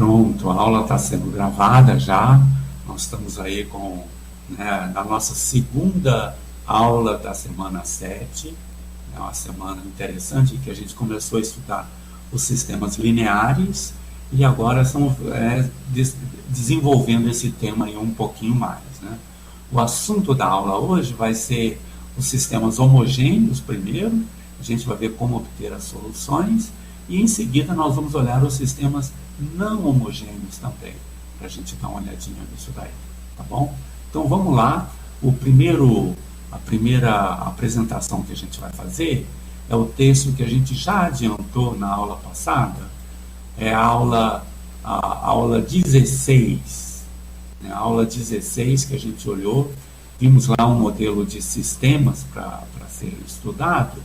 Pronto, a aula está sendo gravada já. Nós estamos aí com, né, na nossa segunda aula da semana 7. É uma semana interessante que a gente começou a estudar os sistemas lineares e agora estamos desenvolvendo esse tema aí um pouquinho mais, né? O assunto da aula hoje vai ser os sistemas homogêneos primeiro, a gente vai ver como obter as soluções e em seguida nós vamos olhar os sistemas não homogêneos também, para a gente dar uma olhadinha nisso daí, tá bom? Então vamos lá, a primeira apresentação que a gente vai fazer é o texto que a gente já adiantou na aula passada, é a aula 16, né? A aula 16 que a gente olhou, vimos lá um modelo de sistemas para ser estudado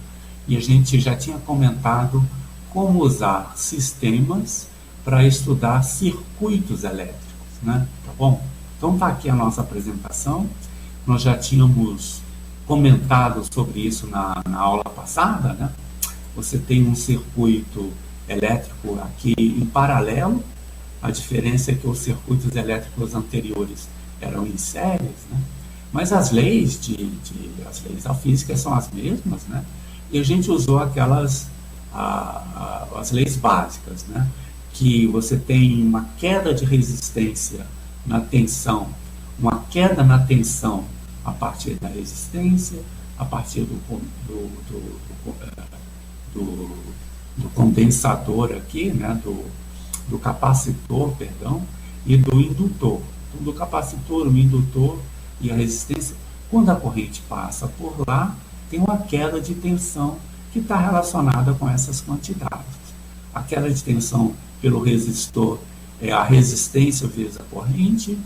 e a gente já tinha comentado como usar sistemas para estudar circuitos elétricos, né? Tá bom? Então está aqui a nossa apresentação. Nós já tínhamos comentado sobre isso na aula passada, né? Você tem um circuito elétrico aqui em paralelo. A diferença é que os circuitos elétricos anteriores eram em séries, né? Mas as leis as leis da física são as mesmas, né? E a gente usou as leis básicas, né? Que você tem uma queda de resistência na tensão, uma queda na tensão a partir da resistência, a partir do condensador aqui, né? do capacitor, perdão, e do indutor. Então, do capacitor, o indutor e a resistência, quando a corrente passa por lá, tem uma queda de tensão que está relacionada com essas quantidades. A queda de tensão pelo resistor é a resistência vezes a corrente.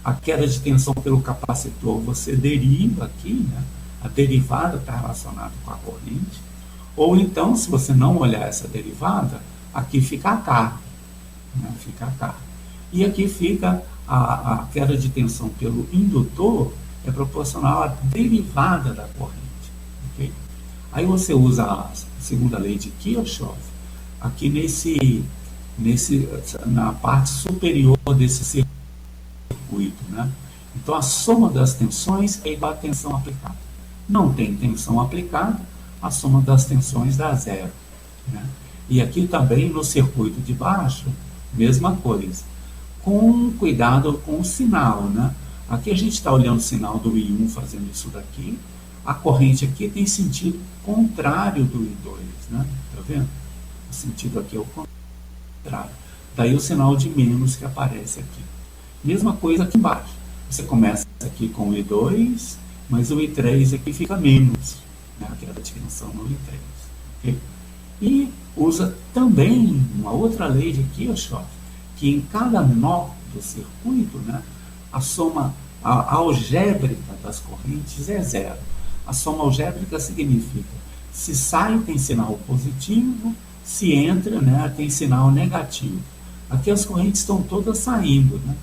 A queda de tensão pelo capacitor você deriva aqui, né? A derivada está relacionada com a corrente. Ou então, se você não olhar essa derivada, aqui fica a carga, né? Fica a carga. E aqui fica a queda de tensão pelo indutor, é proporcional à derivada da corrente. Okay? Aí você usa a segunda lei de Kirchhoff, aqui na parte superior desse circuito, né? Então a soma das tensões é igual à tensão aplicada. Não tem tensão aplicada, a soma das tensões dá zero, né? E aqui também no circuito de baixo, mesma coisa. Com cuidado com o sinal, né? Aqui a gente está olhando o sinal do I1 fazendo isso daqui. A corrente aqui tem sentido contrário do I2, né? Tá vendo? O sentido aqui é o contrário. Daí o sinal de menos que aparece aqui. Mesma coisa aqui embaixo. Você começa aqui com o I2, mas o I3 aqui fica menos, né? Aquela tensão no I3. Okay? E usa também uma outra lei de Kirchhoff, que em cada nó do circuito, né, a soma algébrica das correntes é zero. A soma algébrica significa se sai tem sinal positivo, se entra, né, tem sinal negativo. Aqui as correntes estão todas saindo, né?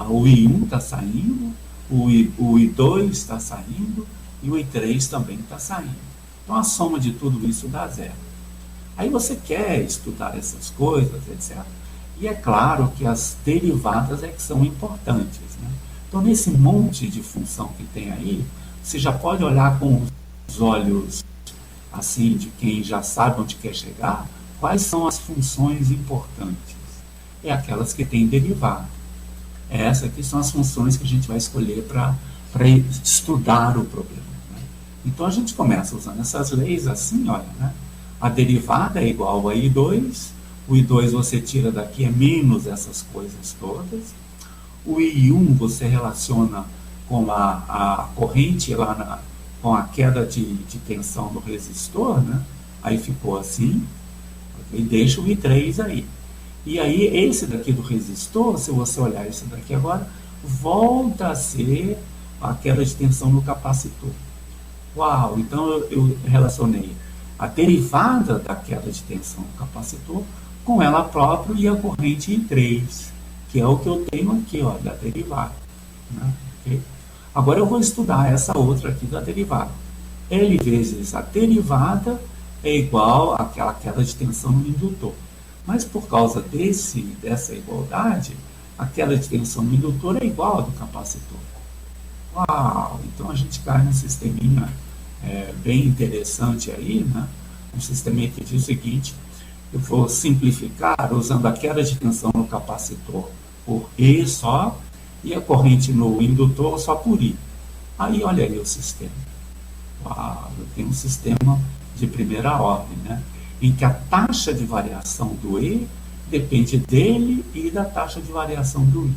O I1 está saindo, o I2 está saindo e o I3 também está saindo. Então a soma de tudo isso dá zero. Aí você quer estudar essas coisas, etc. E é claro que as derivadas é que são importantes, né? Então, nesse monte de função que tem aí, você já pode olhar com os olhos, assim, de quem já sabe onde quer chegar, quais são as funções importantes. É aquelas que têm derivada. Essas aqui são as funções que a gente vai escolher para estudar o problema, né? Então, a gente começa usando essas leis assim, olha, né? A derivada é igual a I2, o I2 você tira daqui, é menos essas coisas todas. O I1 você relaciona com a corrente lá com a queda de tensão do resistor, né? Aí ficou assim, e deixa o I3 aí. E aí esse daqui do resistor, se você olhar esse daqui agora, volta a ser a queda de tensão no capacitor. Uau, então eu relacionei a derivada da queda de tensão do capacitor com ela própria e a corrente I3, que é o que eu tenho aqui, ó, da derivada, né? Okay? Agora eu vou estudar essa outra aqui da derivada. L vezes a derivada é igual àquela queda de tensão no indutor. Mas por causa dessa igualdade, a queda de tensão no indutor é igual à do capacitor. Uau! Então a gente cai num sisteminha bem interessante aí, né? Um sisteminha que diz o seguinte: eu vou simplificar usando a queda de tensão no capacitor por E só e a corrente no indutor só por I. Aí olha aí o sistema. Uau, eu tenho um sistema de primeira ordem, né? Em que a taxa de variação do E depende dele e da taxa de variação do I.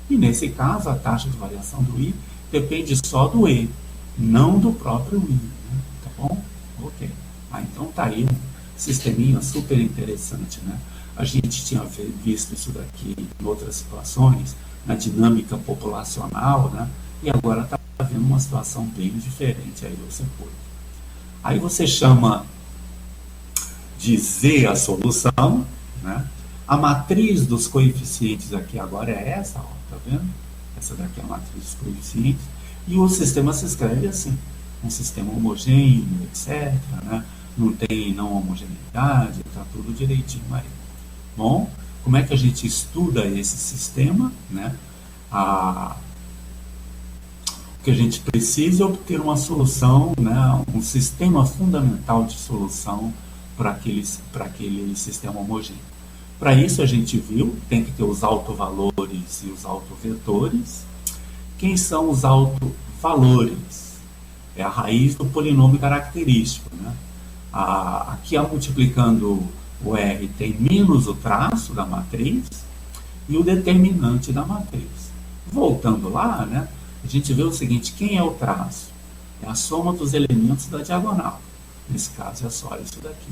E nesse caso, a taxa de variação do I depende só do E, não do próprio I. Né? Tá bom? Ok. Então tá aí um sisteminha super interessante, né? A gente tinha visto isso daqui em outras situações, na dinâmica populacional, né? E agora está vendo uma situação bem diferente aí do circuito. Aí você chama de Z a solução, né? A matriz dos coeficientes aqui agora é essa, ó, tá vendo? Essa daqui é a matriz dos coeficientes. E o sistema se escreve assim, um sistema homogêneo, etc., né? Não tem não homogeneidade, está tudo direitinho aí. Bom, como é que a gente estuda esse sistema, né? O que a gente precisa é obter uma solução, né? Um sistema fundamental de solução para aquele sistema homogêneo. Para isso a gente viu, tem que ter os autovalores e os autovetores. Quem são os autovalores? É a raiz do polinômio característico, né? Aqui, multiplicando o R, tem menos o traço da matriz e o determinante da matriz. Voltando lá, né, a gente vê o seguinte: quem é o traço? É a soma dos elementos da diagonal. Nesse caso é só isso daqui.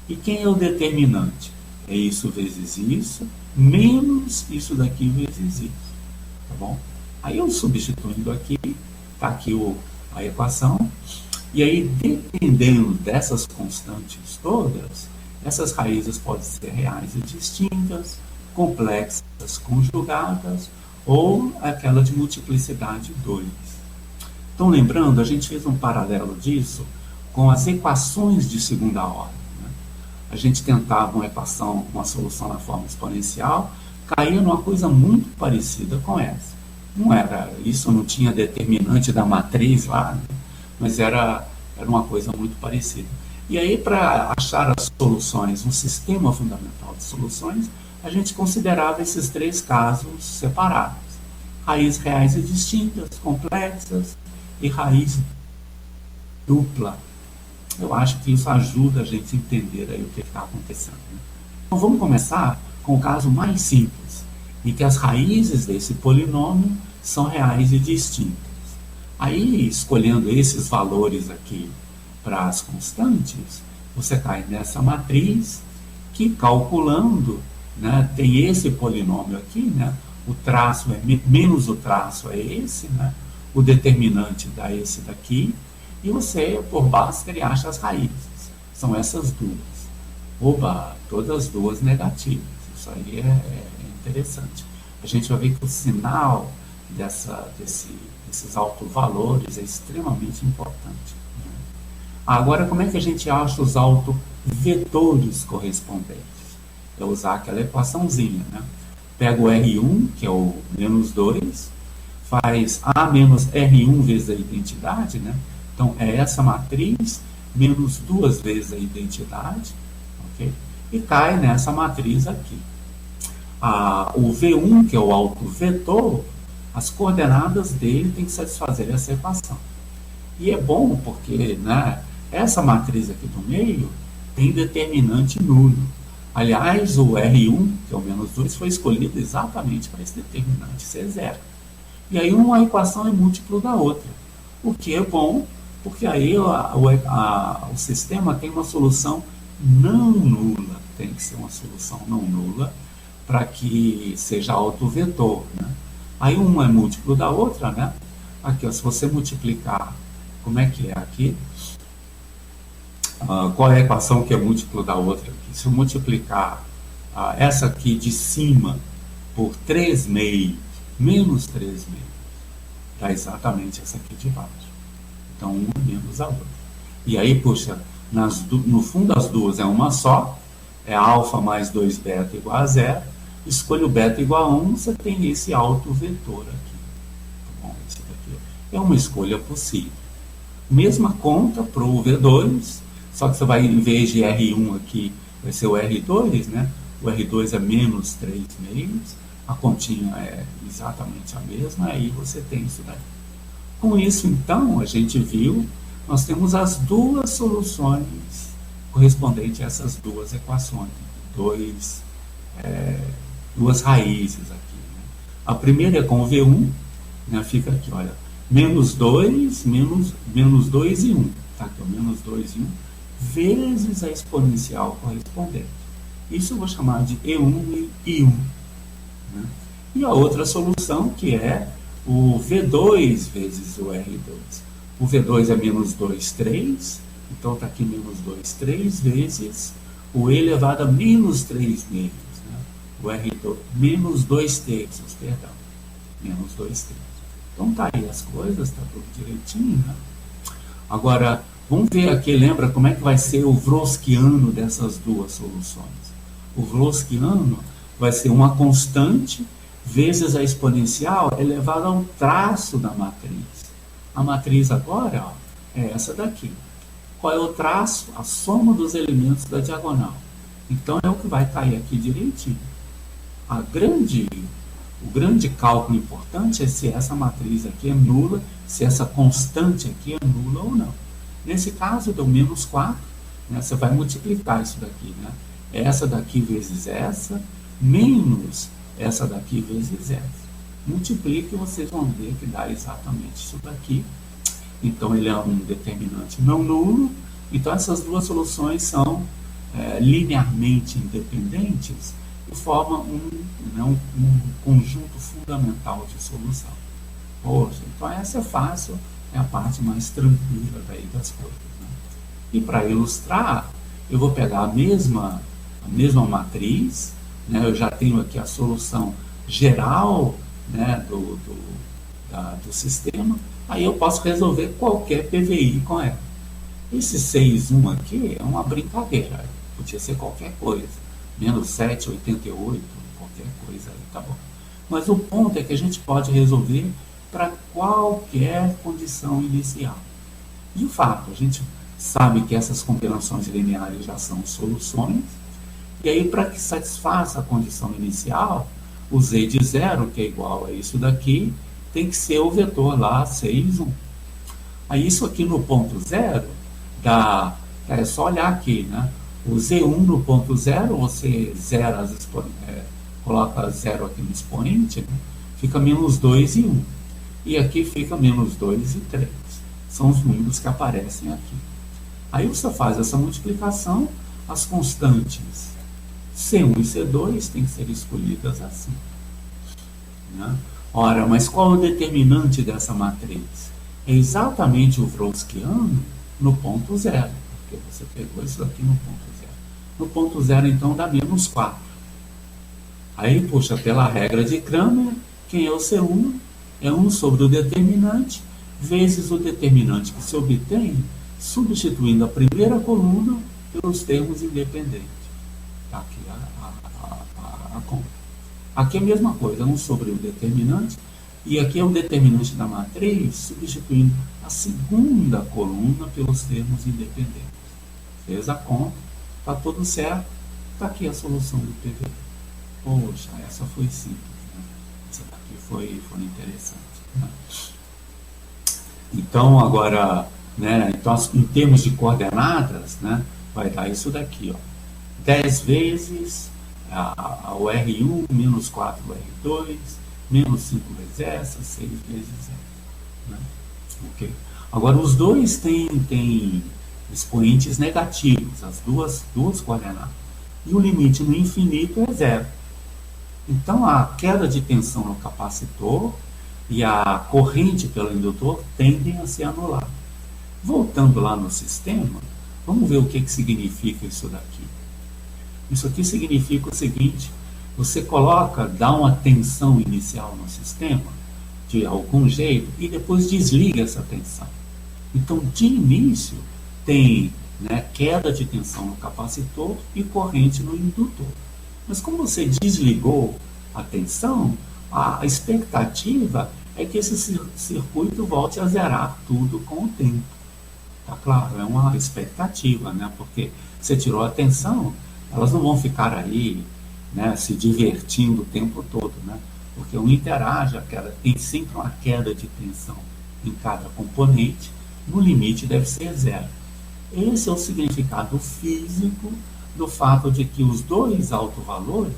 E quem é o determinante? É isso vezes isso, menos isso daqui vezes isso. Tá bom? Aí eu substituindo aqui, está aqui a equação. E aí, dependendo dessas constantes todas, essas raízes podem ser reais e distintas, complexas conjugadas, ou aquela de multiplicidade 2. Então, lembrando, a gente fez um paralelo disso com as equações de segunda ordem. Né? A gente tentava uma solução na forma exponencial, caía numa coisa muito parecida com essa. Isso não tinha determinante da matriz lá, né? Mas era uma coisa muito parecida. E aí, para achar as soluções, um sistema fundamental de soluções, a gente considerava esses três casos separados: raízes reais e distintas, complexas, e raiz dupla. Eu acho que isso ajuda a gente a entender aí o que está acontecendo. Né? Então vamos começar com o caso mais simples, em que as raízes desse polinômio são reais e distintas. Aí, escolhendo esses valores aqui para as constantes, você cai nessa matriz que, calculando, né, tem esse polinômio aqui, né, o traço menos o traço é esse, né, o determinante dá esse daqui, e você, por Bhaskara, acha as raízes. São essas duas. Oba, todas duas negativas. Isso aí é interessante. A gente vai ver que o sinal desses autovalores é extremamente importante. Né? Agora, como é que a gente acha os autovetores correspondentes? É usar aquela equaçãozinha, né? Pega o R1, que é o menos 2, faz A menos R1 vezes a identidade, né? Então, é essa matriz menos duas vezes a identidade, ok? E cai nessa matriz aqui. O V1, que é o autovetor, as coordenadas dele têm que satisfazer essa equação. E é bom porque, né, essa matriz aqui do meio tem determinante nulo. Aliás, o R1, que é o menos 2, foi escolhido exatamente para esse determinante ser zero. E aí uma equação é múltiplo da outra. O que é bom, porque aí o sistema tem uma solução não nula. Tem que ser uma solução não nula para que seja autovetor, né? Aí uma é múltiplo da outra, né? Aqui, ó, se você multiplicar, como é que é aqui? Qual é a equação que é múltiplo da outra aqui? Se eu multiplicar essa aqui de cima por 3 meios, menos 3 meios, dá exatamente essa aqui de baixo. Então, uma menos a outra. E aí, puxa, no fundo as duas é uma só, é alfa mais 2 beta igual a zero, escolho beta igual a 1, você tem esse autovetor aqui. Tá bom? Esse daqui é uma escolha possível. Mesma conta para o V2, só que você vai, em vez de R1 aqui, vai ser o R2, né? O R2 é menos 3 meios, a continha é exatamente a mesma, aí você tem isso daí. Com isso, então, a gente viu, nós temos as duas soluções correspondentes a essas duas equações, duas raízes aqui. Né? A primeira é com o V1, né? Fica aqui, olha, menos 2 e 1, tá aqui, menos 2 e 1, vezes a exponencial correspondente. Isso eu vou chamar de E1 e I1. Né? E a outra solução, que é o V2 vezes o R2. O V2 é menos 2, 3, então está aqui menos 2, 3 vezes o E elevado a menos 3 meios. Né? O R2, menos 2 terços, perdão. Menos 2 terços. Então tá aí as coisas, está tudo direitinho. Né? Agora, vamos ver aqui, lembra como é que vai ser o Wronskiano dessas duas soluções? O Wronskiano vai ser uma constante vezes a exponencial elevada ao traço da matriz. A matriz agora, ó, é essa daqui. Qual é o traço? A soma dos elementos da diagonal. Então é o que vai cair aqui direitinho. O grande cálculo importante é se essa matriz aqui é nula, se essa constante aqui é nula ou não. Nesse caso, deu menos 4, né? Você vai multiplicar isso daqui, né? Essa daqui vezes essa, menos essa daqui vezes essa. Multiplique e vocês vão ver que dá exatamente isso daqui. Então, ele é um determinante não nulo. Então, essas duas soluções são linearmente independentes e formam um conjunto fundamental de solução. Poxa, então essa é fácil, é a parte mais tranquila daí das coisas. Né? E para ilustrar, eu vou pegar a mesma matriz, né? Eu já tenho aqui a solução geral, né, do sistema, aí eu posso resolver qualquer PVI com ela. Esse 6,1 aqui é uma brincadeira, podia ser qualquer coisa, menos 7,88, qualquer coisa aí, tá bom. Mas o ponto é que a gente pode resolver para qualquer condição inicial. De fato, a gente sabe que essas combinações lineares já são soluções, e aí para que satisfaça a condição inicial, o z de zero, que é igual a isso daqui, tem que ser o vetor lá 6, 1. Aí isso aqui no ponto zero, é só olhar aqui, né? O Z1 no ponto zero, você zera coloca zero aqui no expoente, né? Fica menos 2 e 1. E aqui fica menos 2 e 3. São os números que aparecem aqui. Aí você faz essa multiplicação, as constantes C1 e C2 têm que ser escolhidas assim. Né? Ora, mas qual é o determinante dessa matriz? É exatamente o Wronskiano no ponto zero, porque você pegou isso aqui no ponto zero. No ponto zero, então, dá menos 4. Aí, puxa, pela regra de Cramer, quem é o C1? É 1 sobre o determinante, vezes o determinante que se obtém, substituindo a primeira coluna pelos termos independentes. Tá aqui a conta. Aqui é a mesma coisa, 1 sobre o determinante, e aqui é o determinante da matriz, substituindo a segunda coluna pelos termos independentes. Fez a conta, está tudo certo, está aqui a solução do PV. Poxa, essa foi simples, né? Essa daqui foi interessante. Né? Então, agora, né, então, em termos de coordenadas, né, vai dar isso daqui, ó, 10 vezes o R1, menos 4 o R2, menos 5 vezes essa, 6 vezes essa. Né? Okay. Agora, os dois têm expoentes negativos, as duas coordenadas. E o limite no infinito é zero. Então, a queda de tensão no capacitor e a corrente pelo indutor tendem a se anular. Voltando lá no sistema, vamos ver o que significa isso daqui. Isso aqui significa o seguinte: você dá uma tensão inicial no sistema, de algum jeito, e depois desliga essa tensão. Então, de início, tem né, queda de tensão no capacitor e corrente no indutor. Mas como você desligou a tensão, a expectativa é que esse circuito volte a zerar tudo com o tempo. Tá claro, é uma expectativa, né? Porque você tirou a tensão, elas não vão ficar aí, né, se divertindo o tempo todo, né? Porque um interage, tem sempre uma queda de tensão em cada componente, no limite deve ser zero. Esse é o significado físico do fato de que os dois autovalores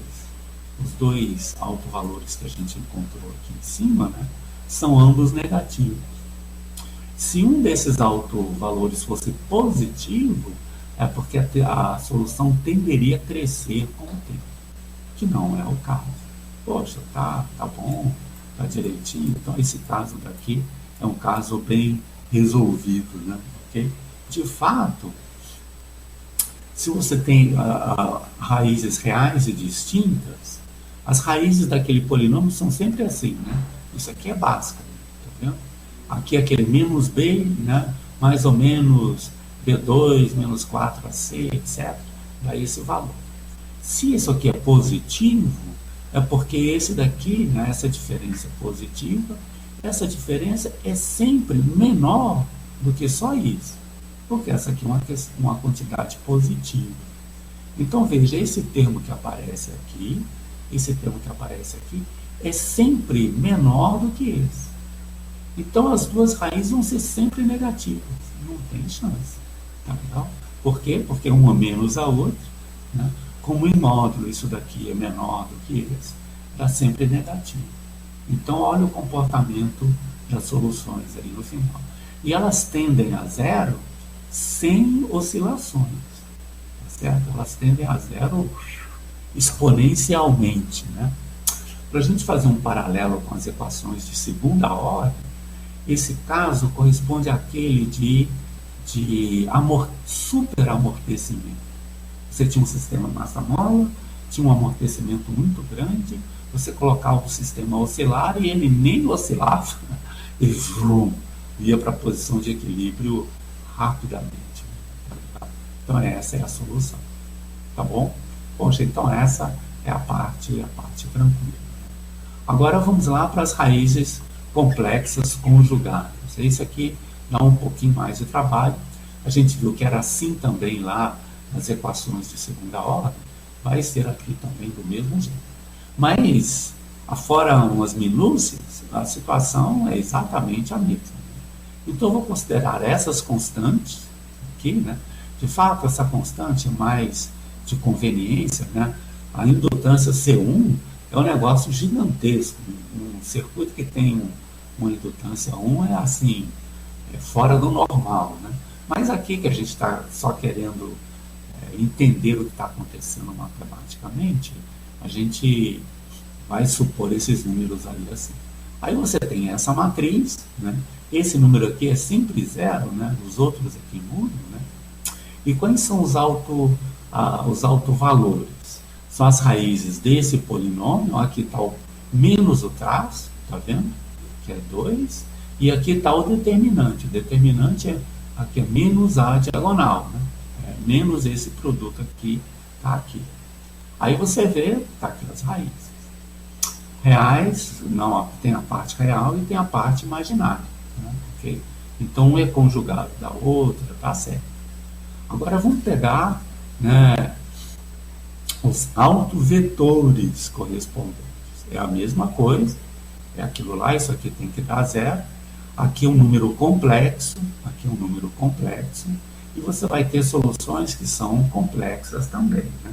que a gente encontrou aqui em cima, né, são ambos negativos. Se um desses autovalores fosse positivo, é porque a solução tenderia a crescer com o tempo, que não é o caso. Poxa, tá bom, tá direitinho. Então esse caso daqui é um caso bem resolvido, né? Okay? De fato, se você tem raízes reais e distintas, as raízes daquele polinômio são sempre assim, né? Isso aqui é básico, tá vendo? Aqui é aquele menos b, né? Mais ou menos b2 menos 4ac, etc. Dá esse valor. Se isso aqui é positivo, é porque esse daqui, né, essa diferença é positiva, essa diferença é sempre menor do que só isso, porque essa aqui é uma quantidade positiva. Então veja, esse termo que aparece aqui é sempre menor do que esse. Então as duas raízes vão ser sempre negativas, não tem chance. Tá legal? Por quê? Porque uma menos a outra, né? Como em módulo isso daqui é menor do que esse, dá sempre negativo. Então olha o comportamento das soluções aí no final. E elas tendem a zero sem oscilações, tá certo? Elas tendem a zero exponencialmente, né? Para a gente fazer um paralelo com as equações de segunda ordem, esse caso corresponde àquele de superamortecimento. Você tinha um sistema massa-mola, tinha um amortecimento muito grande, você colocava o sistema oscilar e ele nem oscilava, ele ia para a posição de equilíbrio rapidamente. Então essa é a solução, tá bom? Poxa, então essa é a parte tranquila. Agora vamos lá para as raízes complexas conjugadas. Isso aqui dá um pouquinho mais de trabalho. A gente viu que era assim também lá nas equações de segunda ordem, vai ser aqui também do mesmo jeito. Mas, afora umas minúcias, a situação é exatamente a mesma. Então, eu vou considerar essas constantes aqui, né? De fato, essa constante é mais de conveniência, né? A indutância C1 é um negócio gigantesco. Um circuito que tem uma indutância 1 é assim, é fora do normal, né? Mas aqui que a gente está só querendo entender o que está acontecendo matematicamente, a gente vai supor esses números ali assim. Aí você tem essa matriz, né? Esse número aqui é sempre zero, né? Os outros aqui mudam, né? E quais são os autovalores? São as raízes desse polinômio. Aqui está o menos o traço, tá vendo? Que é 2. E aqui está o determinante. O determinante aqui é menos a diagonal, né? Menos esse produto aqui, tá aqui. Aí você vê, tá aqui as raízes. Reais, não, tem a parte real e tem a parte imaginária, né? Okay? Então um é conjugado da outra, tá certo. Agora vamos pegar, né, os autovetores correspondentes. É a mesma coisa, é aquilo lá, isso aqui tem que dar zero. Aqui é um número complexo, e você vai ter soluções que são complexas também, né?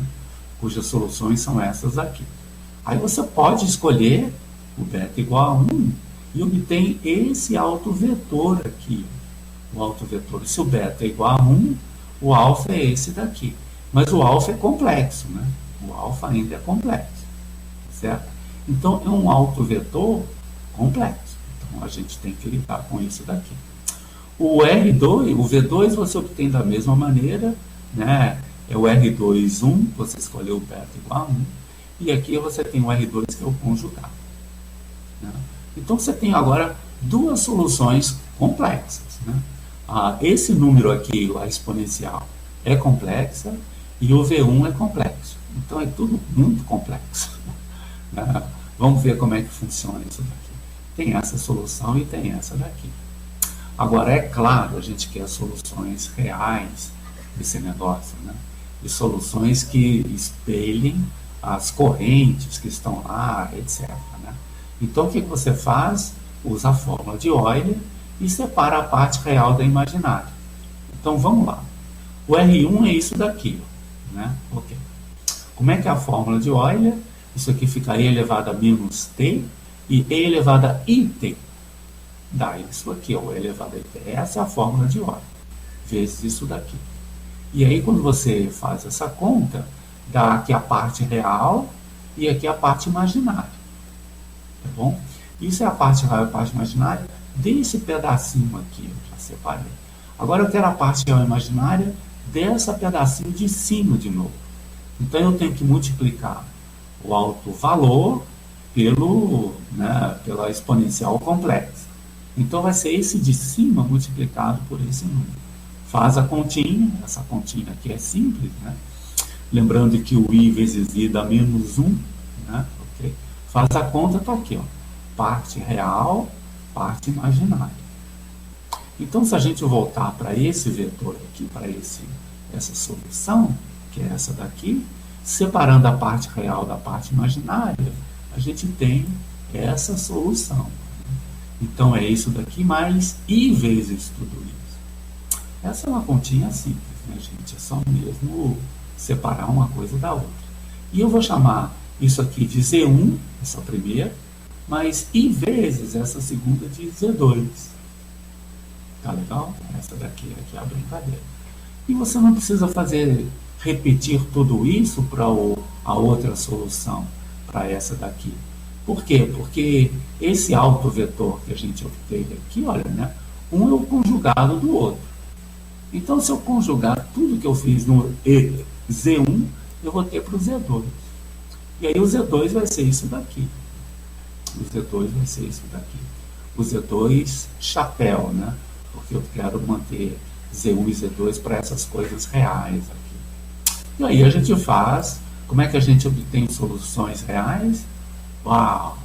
Cujas soluções são essas aqui. Aí você pode escolher o beta igual a 1 e obtém esse autovetor aqui. O autovetor, se o beta é igual a 1, o alfa é esse daqui. Mas o alfa é complexo, né? O alfa ainda é complexo, certo? Então é um autovetor complexo. Então a gente tem que lidar com isso daqui. O R2, o V2 você obtém da mesma maneira, né? É o R2, 1, você escolheu o beta igual a 1, e aqui você tem o R2 que é o conjugado, né? Então você tem agora duas soluções complexas, né? Esse número aqui, a exponencial, é complexa e o V1 é complexo. Então é tudo muito complexo. Né? Vamos ver como é que funciona isso daqui. Tem essa solução e tem essa daqui. Agora, é claro, a gente quer soluções reais desse negócio, né? E soluções que espelhem as correntes que estão lá, etc. Né? Então, o que você faz? Usa a fórmula de Euler e separa a parte real da imaginária. Então, vamos lá. O R1 é isso daqui, né? Ok. Como é que é a fórmula de Euler? Isso aqui fica E elevado a menos T e E elevado a IT. Dá isso aqui, ó, E elevado a IT. Essa é a fórmula de Euler, vezes isso daqui. E aí, quando você faz essa conta, dá aqui a parte real e aqui a parte imaginária. Tá bom? Isso é a parte real e a parte imaginária desse pedacinho aqui, eu já separei. Agora eu quero a parte real e imaginária dessa pedacinho de cima de novo. Então eu tenho que multiplicar o alto valor pela exponencial complexa. Então vai ser esse de cima multiplicado por esse número. Faz a continha, essa continha aqui é simples, né? Lembrando que o I vezes I dá menos 1, né? Okay? Faz a conta, está aqui, ó. Parte real, parte imaginária. Então, se a gente voltar para esse vetor aqui, para essa solução, que é essa daqui, separando a parte real da parte imaginária, a gente tem essa solução. Então, é isso daqui mais I vezes tudo isso. Essa é uma continha simples, né, gente? É só mesmo separar uma coisa da outra. E eu vou chamar isso aqui de Z1, essa primeira, mas I vezes essa segunda de Z2. Tá legal? Essa daqui é a brincadeira. E você não precisa repetir tudo isso para a outra solução, para essa daqui. Por quê? Porque esse autovetor que a gente obteve aqui, olha, né? Um é o conjugado do outro. Então, se eu conjugar tudo que eu fiz no Z1, eu vou ter para o Z2. E aí o Z2 vai ser isso daqui. O Z2 vai ser isso daqui. O Z2 chapéu, né? Porque eu quero manter Z1 e Z2 para essas coisas reais aqui. E aí a gente faz, como é que a gente obtém soluções reais? Uau!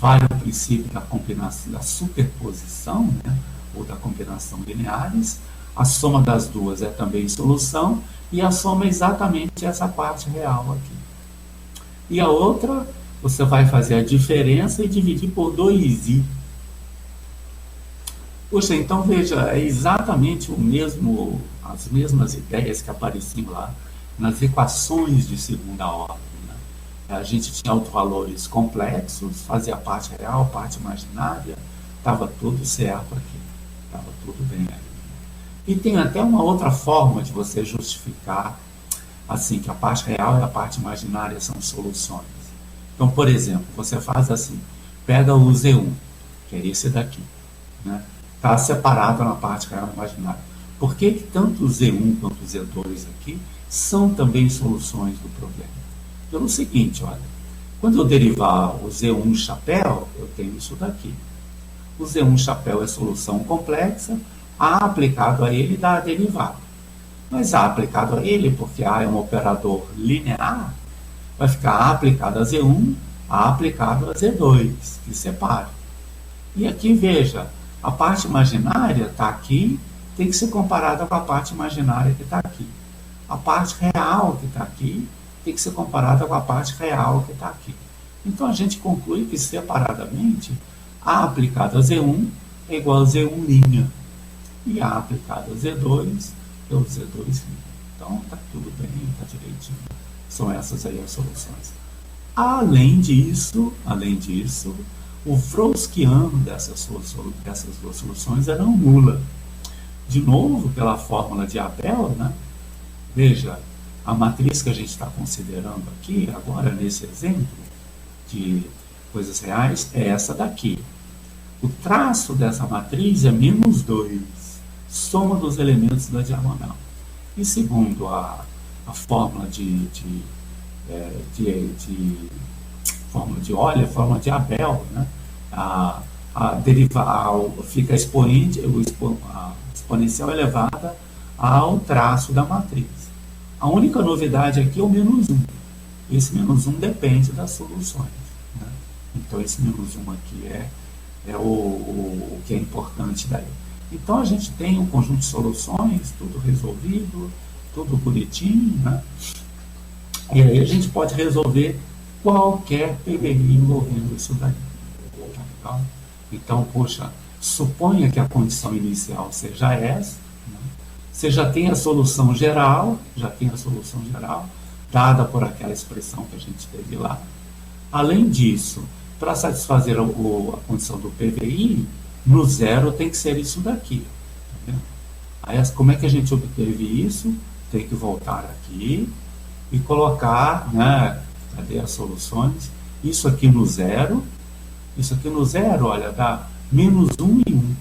Vale o princípio da combinação, da superposição, né? Ou da combinação lineares. A soma das duas é também solução, e a soma é exatamente essa parte real aqui. E a outra, você vai fazer a diferença e dividir por 2i. Poxa, então veja, é exatamente as mesmas ideias que apareciam lá nas equações de segunda ordem. Né? A gente tinha autovalores complexos, fazia a parte real, a parte imaginária, estava tudo certo aqui, estava tudo bem aí. E tem até uma outra forma de você justificar assim, que a parte real e a parte imaginária são soluções. Então, por exemplo, você faz assim, pega o Z1, que é esse daqui, né? Está separado na parte real e imaginária. Por que tanto o Z1 quanto o Z2 aqui são também soluções do problema? Pelo seguinte, olha, quando eu derivar o Z1 chapéu, eu tenho isso daqui. O Z1 chapéu é solução complexa, A aplicado a ele dá a derivada. Mas A aplicado a ele, porque A é um operador linear, vai ficar A aplicado a Z1, A aplicado a Z2, que separa. E aqui, veja, a parte imaginária está aqui, tem que ser comparada com a parte imaginária que está aqui. A parte real que está aqui tem que ser comparada com a parte real que está aqui. Então, a gente conclui que, separadamente, A aplicado a Z1 é igual a Z1'. E A aplicado a Z2 é o Z2'. Então, está tudo bem, está direitinho. São essas aí as soluções. Além disso, o Wronskiano dessas duas soluções era nula. De novo, pela fórmula de Abel, né? Veja, a matriz que a gente está considerando aqui, agora nesse exemplo de coisas reais, é essa daqui. O traço dessa matriz é -2, soma dos elementos da diagonal. E segundo a fórmula fórmula de Euler, fórmula de Abel, né? Fica a exponencial elevada ao traço da matriz. A única novidade aqui é o menos 1. Esse menos 1 depende das soluções, né? Então, esse menos 1 aqui é o que é importante daí. Então, a gente tem um conjunto de soluções, tudo resolvido, tudo bonitinho, né? E aí a gente pode resolver qualquer PDI envolvendo isso daí. Tá legal? Então, poxa, suponha que a condição inicial seja essa, né? Você já tem a solução geral, dada por aquela expressão que a gente teve lá. Além disso, para satisfazer a condição do PVI, no zero tem que ser isso daqui. Tá vendo? Aí, como é que a gente obteve isso? Tem que voltar aqui e colocar, né, cadê as soluções? Isso aqui no zero, olha, dá menos 1 e 1. Né?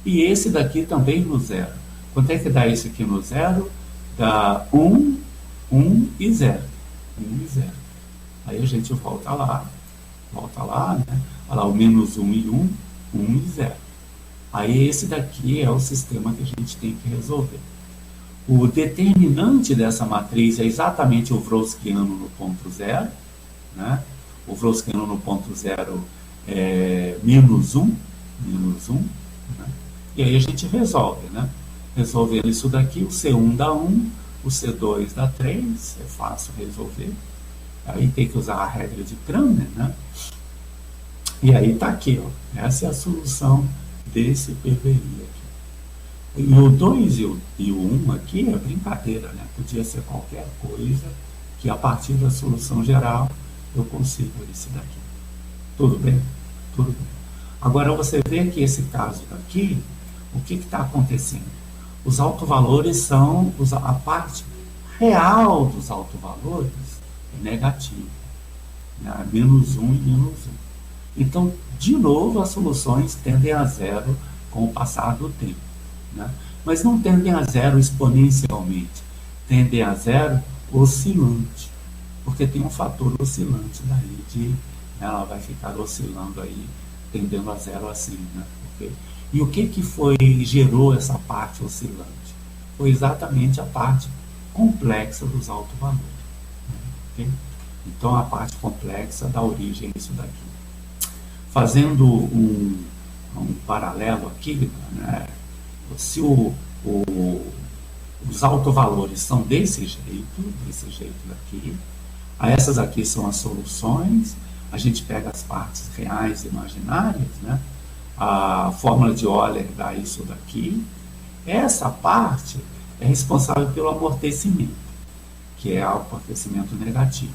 E esse daqui também no zero. Quanto é que dá esse aqui no zero? Dá 1, 1 e 0. 1 e 0. Aí a gente volta lá, né? Olha lá, o menos 1 e 1, 1 e 0. Aí esse daqui é o sistema que a gente tem que resolver. O determinante dessa matriz é exatamente o Wronskiano no ponto zero, né? O Wronskiano no ponto zero é menos 1, né? E aí a gente resolve, né? Resolvendo isso daqui, o C1 dá 1, o C2 dá 3, é fácil resolver. Aí tem que usar a regra de Cramer, né? E aí está aqui, ó. Essa é a solução desse PVI aqui. E o 2 e o 1 aqui é brincadeira, né? Podia ser qualquer coisa que a partir da solução geral eu consigo esse daqui. Tudo bem? Tudo bem. Agora você vê que esse caso daqui, o que está acontecendo? Os autovalores são, a parte real dos autovalores é negativa, né? Menos 1 e menos 1. Então, de novo, as soluções tendem a zero com o passar do tempo, né? Mas não tendem a zero exponencialmente, tendem a zero oscilante, porque tem um fator oscilante daí, ela vai ficar oscilando aí, tendendo a zero assim, né? Okay? E o que foi gerou essa parte oscilante? Foi exatamente a parte complexa dos autovalores, né? Okay? Então, a parte complexa dá origem a isso daqui. Fazendo um paralelo aqui, né? Se os autovalores são desse jeito daqui, essas aqui são as soluções, a gente pega as partes reais e imaginárias, né? A fórmula de Euler dá isso daqui. Essa parte é responsável pelo amortecimento, que é o amortecimento negativo.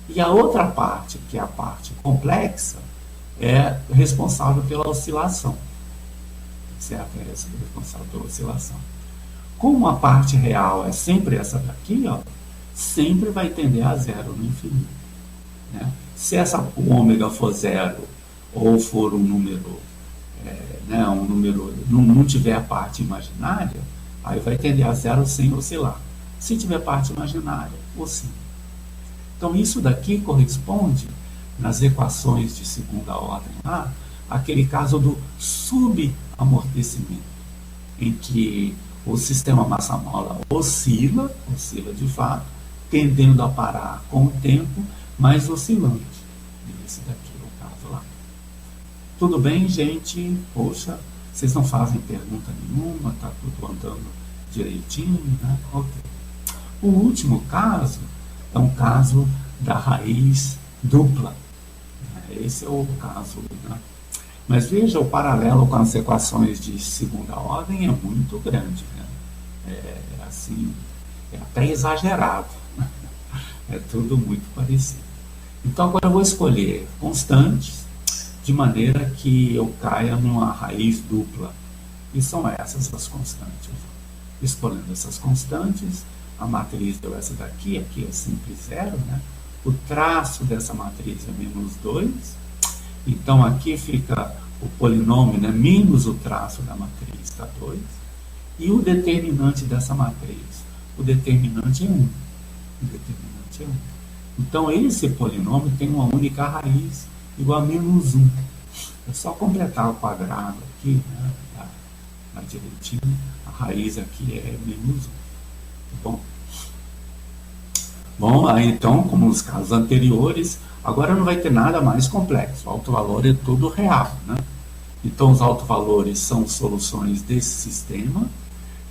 E a outra parte, que é a parte complexa, é responsável pela oscilação, certo? É responsável pela oscilação. Como a parte real é sempre essa daqui, ó, sempre vai tender a zero no infinito, né? Se o ômega for zero ou for um número, né, não tiver a parte imaginária, aí vai tender a zero sem oscilar. Se tiver parte imaginária, oscila. Então isso daqui corresponde, nas equações de segunda ordem lá, aquele caso do subamortecimento, em que o sistema massa-mola oscila de fato, tendendo a parar com o tempo, mas oscilante. Esse daqui é o caso lá. Tudo bem, gente? Poxa, vocês não fazem pergunta nenhuma, tá tudo andando direitinho, né? Ok. O último caso é um caso da raiz dupla. Esse é o caso, né? Mas veja, o paralelo com as equações de segunda ordem é muito grande, né? Assim, é até exagerado. É tudo muito parecido. Então agora eu vou escolher constantes de maneira que eu caia numa raiz dupla. E são essas as constantes. Escolhendo essas constantes, a matriz deu essa daqui, aqui é simples zero, né? O traço dessa matriz é menos 2. Então aqui fica o polinômio, né, menos o traço da matriz, está 2. E o determinante dessa matriz? O determinante é 1. Então esse polinômio tem uma única raiz, igual a menos 1. É só completar o quadrado aqui, né, ficar direitinho. A raiz aqui é menos 1. Tá bom? Bom, aí então, como nos casos anteriores, agora não vai ter nada mais complexo. O autovalor é tudo real, né? Então, os autovalores são soluções desse sistema.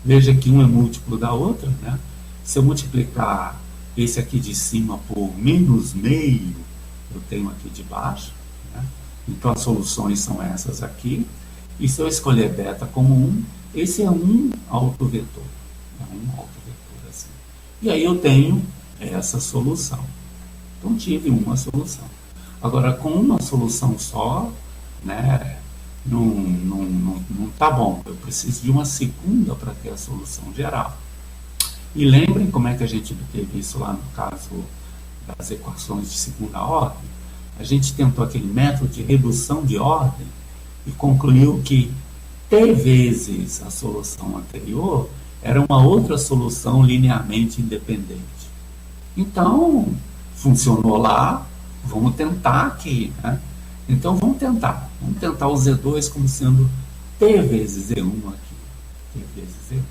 Veja que um é múltiplo da outra, né? Se eu multiplicar esse aqui de cima por menos meio, eu tenho aqui de baixo, né? Então, as soluções são essas aqui. E se eu escolher beta como 1, esse é um autovetor. É um autovetor assim. E aí eu tenho essa solução. Então, tive uma solução. Agora, com uma solução só, né, não tá bom. Eu preciso de uma segunda para ter a solução geral. E lembrem como é que a gente teve isso lá no caso das equações de segunda ordem. A gente tentou aquele método de redução de ordem e concluiu que t vezes a solução anterior era uma outra solução linearmente independente. Então, funcionou lá, vamos tentar aqui, né? Então, vamos tentar o Z2 como sendo t vezes Z1 aqui. T vezes Z1.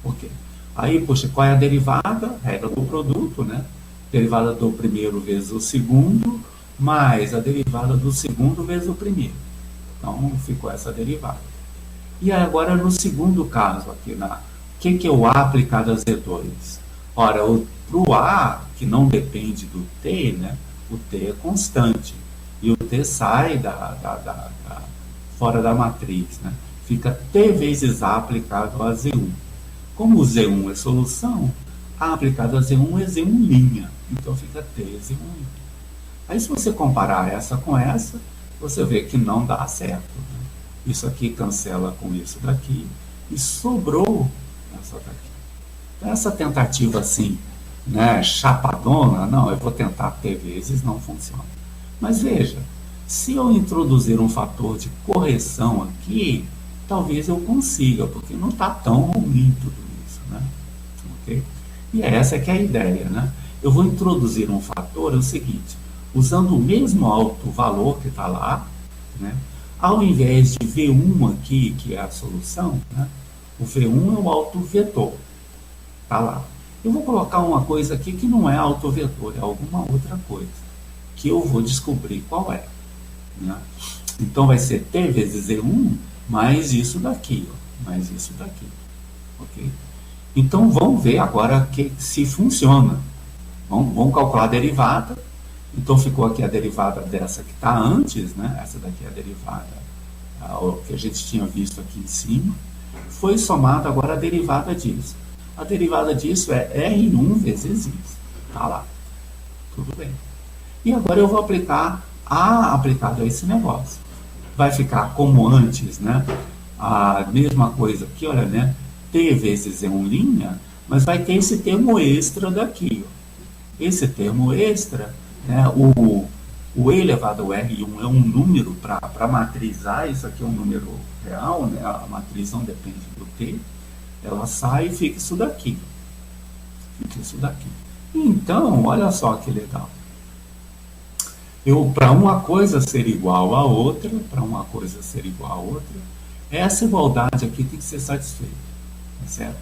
Ok. Aí, poxa, qual é a derivada? Regra do produto, né? Derivada do primeiro vezes o segundo, mais a derivada do segundo vezes o primeiro. Então, ficou essa derivada. E agora, no segundo caso, aqui, o que é o A aplicado a Z2? Ora, para o A, que não depende do T, né? O T é constante. E o T sai fora da matriz, né? Fica T vezes A aplicado a Z1. Como o Z1 é solução, A aplicado a Z1 é Z1'. Então fica T Z1'. Aí se você comparar essa com essa, você vê que não dá certo, né? Isso aqui cancela com isso daqui e sobrou essa daqui. Então, essa tentativa assim, né, chapadona, não, eu vou tentar T vezes, não funciona. Mas veja, se eu introduzir um fator de correção aqui, talvez eu consiga, porque não está tão ruim tudo isso, né? Okay? E essa que é a ideia, né? Eu vou introduzir um fator, é o seguinte, usando o mesmo alto valor que está lá, né? Ao invés de V1 aqui, que é a solução, né? O V1 é o autovetor, está lá. Eu vou colocar uma coisa aqui que não é autovetor, é alguma outra coisa, que eu vou descobrir qual é, né? Então vai ser T vezes Z1 mais isso daqui, ó, mais isso daqui, ok? Então vamos ver agora se funciona. Vamos calcular a derivada. Então ficou aqui a derivada dessa que está antes, né? Essa daqui é a derivada que a gente tinha visto aqui em cima. Foi somada agora a derivada disso. A derivada disso é R1 vezes isso. Tá lá. Tudo bem. E agora eu vou aplicar A aplicado a esse negócio. Vai ficar como antes, né? A mesma coisa aqui, olha, né? T vezes E1', mas vai ter esse termo extra daqui, ó. Esse termo extra, né? O E elevado ao R1 é um número para matrizar, isso aqui é um número real, né? A matriz não depende do T. Ela sai e fica isso daqui. Fica isso daqui. Então, olha só que legal. Para uma coisa ser igual a outra, essa igualdade aqui tem que ser satisfeita. Tá certo?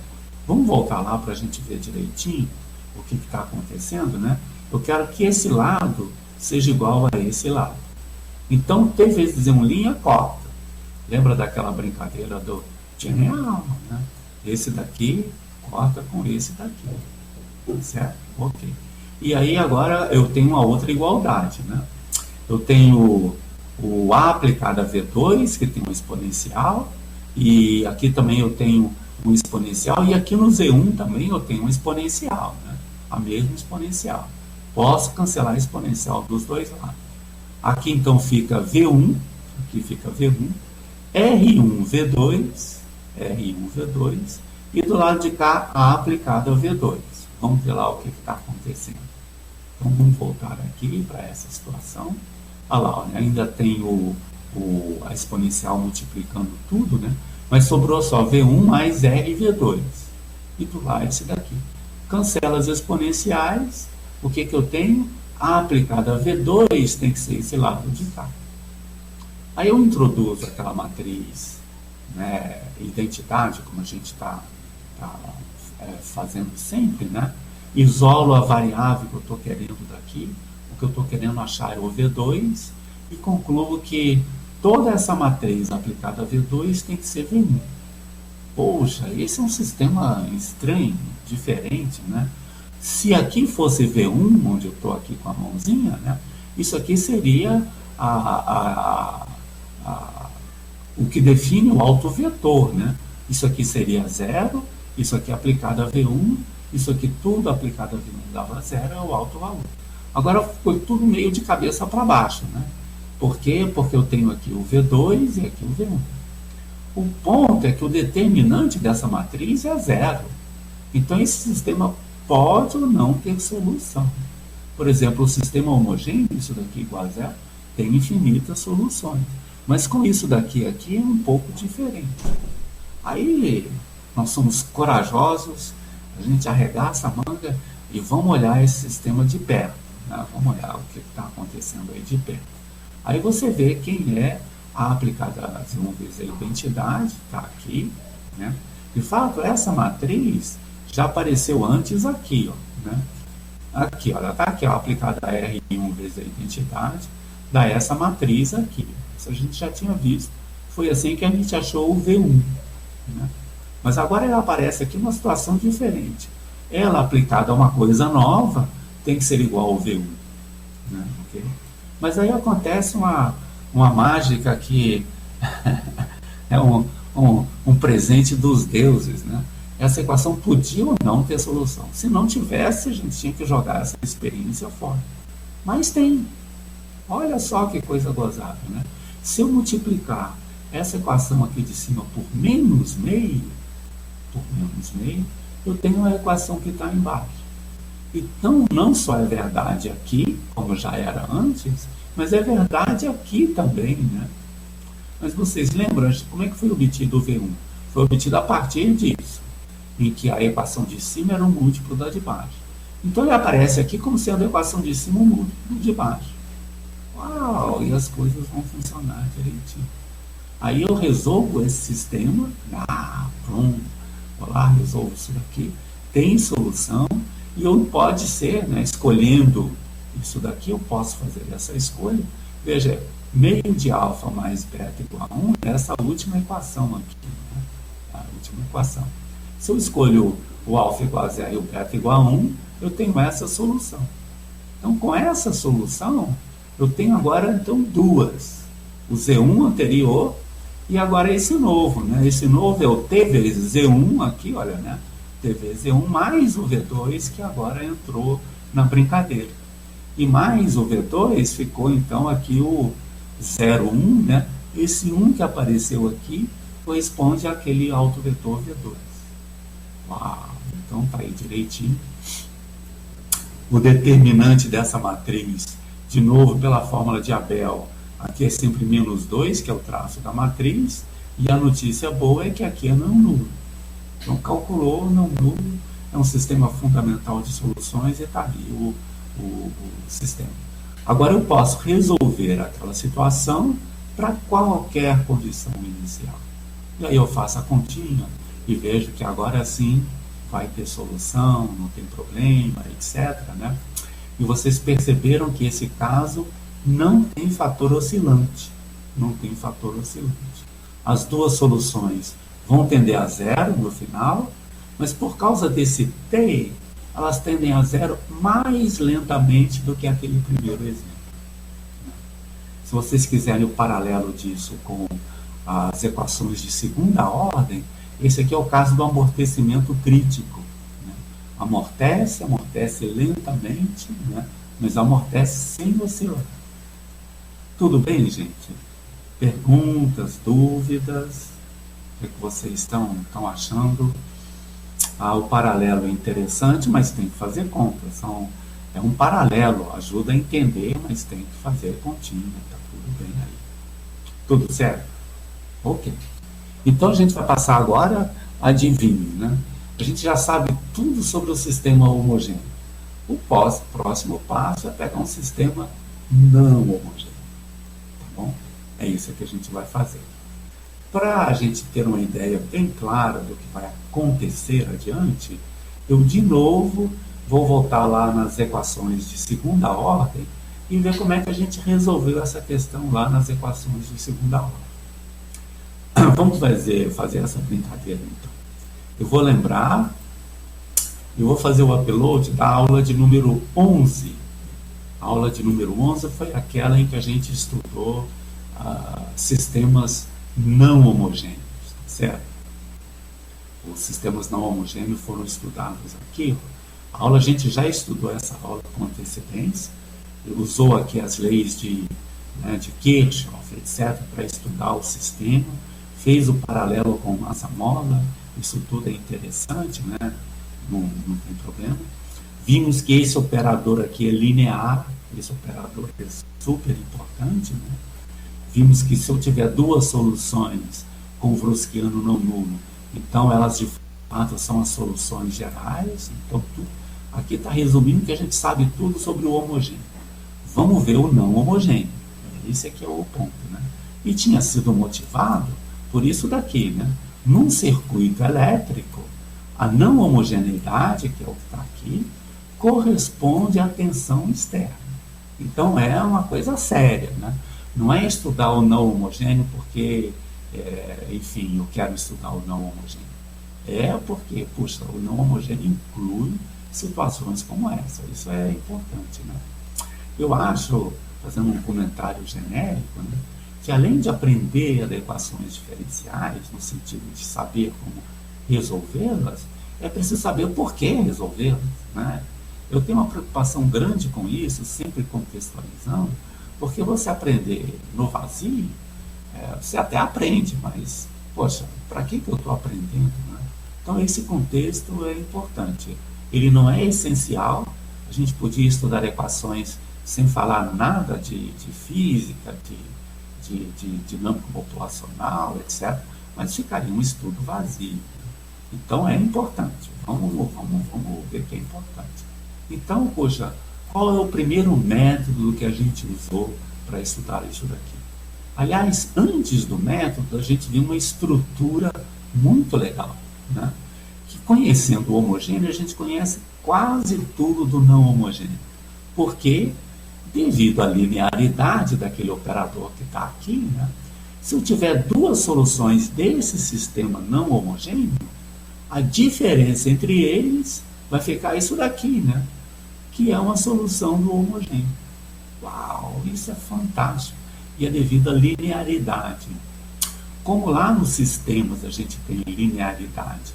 Vamos voltar lá para a gente ver direitinho o que está acontecendo, né? Eu quero que esse lado seja igual a esse lado. Então, T vezes E1' corta. Lembra daquela brincadeira do general, né? Esse daqui corta com esse daqui. Tá certo? Ok. E aí agora eu tenho uma outra igualdade, né? Eu tenho o A aplicado a V2, que tem um exponencial, e aqui também eu tenho um exponencial, e aqui no Z1 também eu tenho um exponencial, né? A mesma exponencial. Posso cancelar a exponencial dos dois lados. Aqui então fica V1, aqui fica V1, R1, V2, e do lado de cá A aplicado a V2. Vamos ver lá o que está acontecendo. Então vamos voltar aqui para essa situação. Olha lá, olha, ainda tem a exponencial multiplicando tudo, né? Mas sobrou só V1 mais R V2. E do lado esse daqui. Cancela as exponenciais. O que eu tenho? A aplicado a V2 tem que ser esse lado de cá. Aí eu introduzo aquela matriz né, identidade, como a gente está fazendo sempre, né? Isolo a variável que eu estou querendo daqui, o que eu estou querendo achar é o V2, e concluo que toda essa matriz aplicada a V2 tem que ser V1. Poxa, esse é um sistema estranho, diferente, né? Se aqui fosse V1, onde eu estou aqui com a mãozinha, né? Isso aqui seria o que define o autovetor, né? Isso aqui seria zero, isso aqui aplicado a V1, isso aqui tudo aplicado a V1 dava zero, é o alto valor. Agora foi tudo meio de cabeça para baixo, né? Por quê? Porque eu tenho aqui o V2 e aqui o V1. O ponto é que o determinante dessa matriz é zero. Então esse sistema pode ou não ter solução. Por exemplo, o sistema homogêneo, isso daqui igual a zero, tem infinitas soluções. Mas com isso daqui aqui é um pouco diferente. Aí nós somos corajosos, a gente arregaça a manga e vamos olhar esse sistema de perto, né? Vamos olhar o que está acontecendo aí de perto. Aí você vê quem é a aplicada, vamos dizer, a identidade, está aqui, né? De fato, essa matriz já apareceu antes aqui, ó, né? Aqui, olha, está aqui, ó, aplicada a R1 vezes a identidade, dá essa matriz aqui. Isso a gente já tinha visto. Foi assim que a gente achou o V1, né? Mas agora ela aparece aqui numa situação diferente. Ela aplicada a uma coisa nova tem que ser igual ao V1, né? Okay? Mas aí acontece uma mágica que é um presente dos deuses, né? Essa equação podia ou não ter solução. Se não tivesse, a gente tinha que jogar essa experiência fora. Mas tem. Olha só que coisa gozável, né? Se eu multiplicar essa equação aqui de cima por menos meio, eu tenho uma equação que está embaixo. Então, não só é verdade aqui, como já era antes, mas é verdade aqui também, né? Mas vocês lembram como é que foi obtido o V1? Foi obtido a partir disso, em que a equação de cima era um múltiplo da de baixo. Então ele aparece aqui como sendo a equação de cima um múltiplo de baixo. Uau! E as coisas vão funcionar direitinho. Aí eu resolvo esse sistema, pronto, vou lá, resolvo isso daqui, tem solução, e eu pode ser, né, escolhendo isso daqui, eu posso fazer essa escolha. Veja, meio de alfa mais beta igual a 1 é essa última equação aqui, né? A última equação. Se eu escolho o alfa igual a 0 e o beta igual a 1, eu tenho essa solução. Então, com essa solução, eu tenho agora, então, duas. O Z1 anterior e agora esse novo, né? Esse novo é o T vezes Z1 aqui, olha, né? T vezes Z1 mais o V2 que agora entrou na brincadeira. E mais o V2 ficou, então, aqui o 0,1, né? Esse 1 que apareceu aqui corresponde àquele autovetor V2. Uau! Então tá aí direitinho. O determinante dessa matriz, de novo pela fórmula de Abel, aqui é sempre menos 2, que é o traço da matriz, e a notícia boa é que aqui é não nulo. Então calculou não nulo, é um sistema fundamental de soluções e está ali o sistema. Agora eu posso resolver aquela situação para qualquer condição inicial. E aí eu faço a continha e vejo que agora sim vai ter solução, não tem problema, etc., né? E vocês perceberam que esse caso não tem fator oscilante. Não tem fator oscilante. As duas soluções vão tender a zero no final, mas por causa desse T, elas tendem a zero mais lentamente do que aquele primeiro exemplo. Se vocês quiserem o paralelo disso com as equações de segunda ordem, esse aqui é o caso do amortecimento crítico, né? Amortece lentamente, né? Mas amortece sem oscilar. Tudo bem, gente? Perguntas, dúvidas? O que vocês estão achando? O paralelo é interessante, mas tem que fazer contas. É um paralelo, ajuda a entender, mas tem que fazer continha. Tá tudo bem aí. Tudo certo? Ok. Então a gente vai passar agora, adivinhe, né? A gente já sabe tudo sobre o sistema homogêneo. O próximo passo é pegar um sistema não homogêneo. Tá bom? É isso que a gente vai fazer. Para a gente ter uma ideia bem clara do que vai acontecer adiante, eu de novo vou voltar lá nas equações de segunda ordem e ver como é que a gente resolveu essa questão lá nas equações de segunda ordem. Vamos fazer essa brincadeira então. Eu vou lembrar, eu vou fazer o upload da aula de número 11. A aula de número 11 foi aquela em que a gente estudou sistemas não homogêneos, certo? Os sistemas não homogêneos foram estudados aqui. A aula, a gente já estudou essa aula com antecedência, usou aqui as leis de Kirchhoff, etc., para estudar o sistema, fez o paralelo com massa-mola, isso tudo é interessante, né? Não tem problema. Vimos que esse operador aqui é linear, esse operador é super importante, né? Vimos que se eu tiver duas soluções com Wronskiano não nulo, então elas de fato são as soluções gerais. Então aqui está resumindo que a gente sabe tudo sobre o homogêneo. Vamos ver o não homogêneo. Esse aqui é o ponto, né? E tinha sido motivado por isso daqui, né? Num circuito elétrico, a não homogeneidade, que é o que está aqui, corresponde à tensão externa. Então é uma coisa séria, né? Não é estudar o não homogêneo porque, enfim, eu quero estudar o não homogêneo. É porque, puxa, o não homogêneo inclui situações como essa. Isso é importante, né? Eu acho, fazendo um comentário genérico, né, que além de aprender equações diferenciais, no sentido de saber como resolvê-las, é preciso saber o porquê resolvê-las, né? Eu tenho uma preocupação grande com isso, sempre contextualizando, porque você aprender no vazio, você até aprende, mas, poxa, para que eu estou aprendendo, né? Então, esse contexto é importante. Ele não é essencial, a gente podia estudar equações sem falar nada de física, de dinâmica populacional, etc., mas ficaria um estudo vazio. Então, é importante. Vamos ver que é importante. Então, poxa, qual é o primeiro método que a gente usou para estudar isso daqui? Aliás, antes do método, a gente viu uma estrutura muito legal, né? Que conhecendo o homogêneo, a gente conhece quase tudo do não homogêneo. Porque, devido à linearidade daquele operador que está aqui, né? Se eu tiver duas soluções desse sistema não homogêneo, a diferença entre eles vai ficar isso daqui, né? Que é uma solução do homogêneo. Uau, isso é fantástico. E é devido à linearidade. Como lá nos sistemas a gente tem linearidade,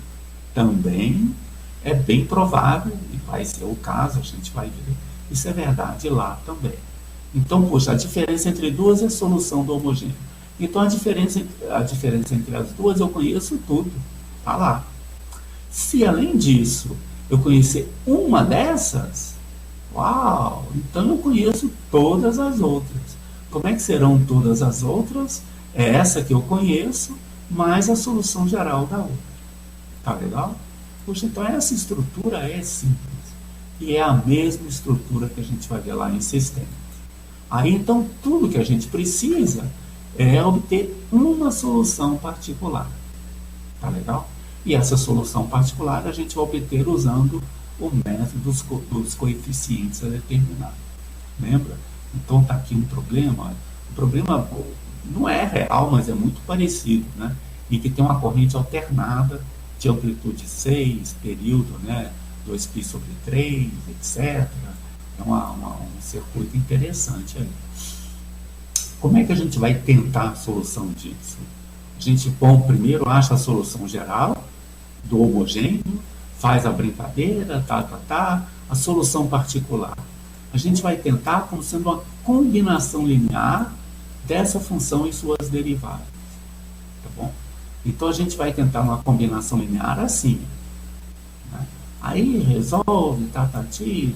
também é bem provável, e vai ser o caso, a gente vai ver, isso é verdade lá também. Então, poxa, a diferença entre duas é a solução do homogêneo. Então, a diferença entre as duas eu conheço tudo. Está lá. Se, além disso, eu conhecer uma dessas, uau, então eu conheço todas as outras. Como é que serão todas as outras? É essa que eu conheço, mais a solução geral da outra. Tá legal? Puxa, então essa estrutura é simples. E é a mesma estrutura que a gente vai ver lá em sistemas. Aí, então, tudo que a gente precisa é obter uma solução particular. Tá legal? E essa solução particular a gente vai obter usando o método dos coeficientes a determinar. Lembra? Então está aqui um problema. O problema não é real, mas é muito parecido, né? E que tem uma corrente alternada de amplitude 6, período, né? 2π sobre 3, etc. É um circuito interessante aí. Como é que a gente vai tentar a solução disso? A gente, bom, primeiro acha a solução geral do homogêneo, faz a brincadeira, a solução particular. A gente vai tentar como sendo uma combinação linear dessa função e suas derivadas. Tá bom? Então, a gente vai tentar uma combinação linear assim. Né? Aí, resolve,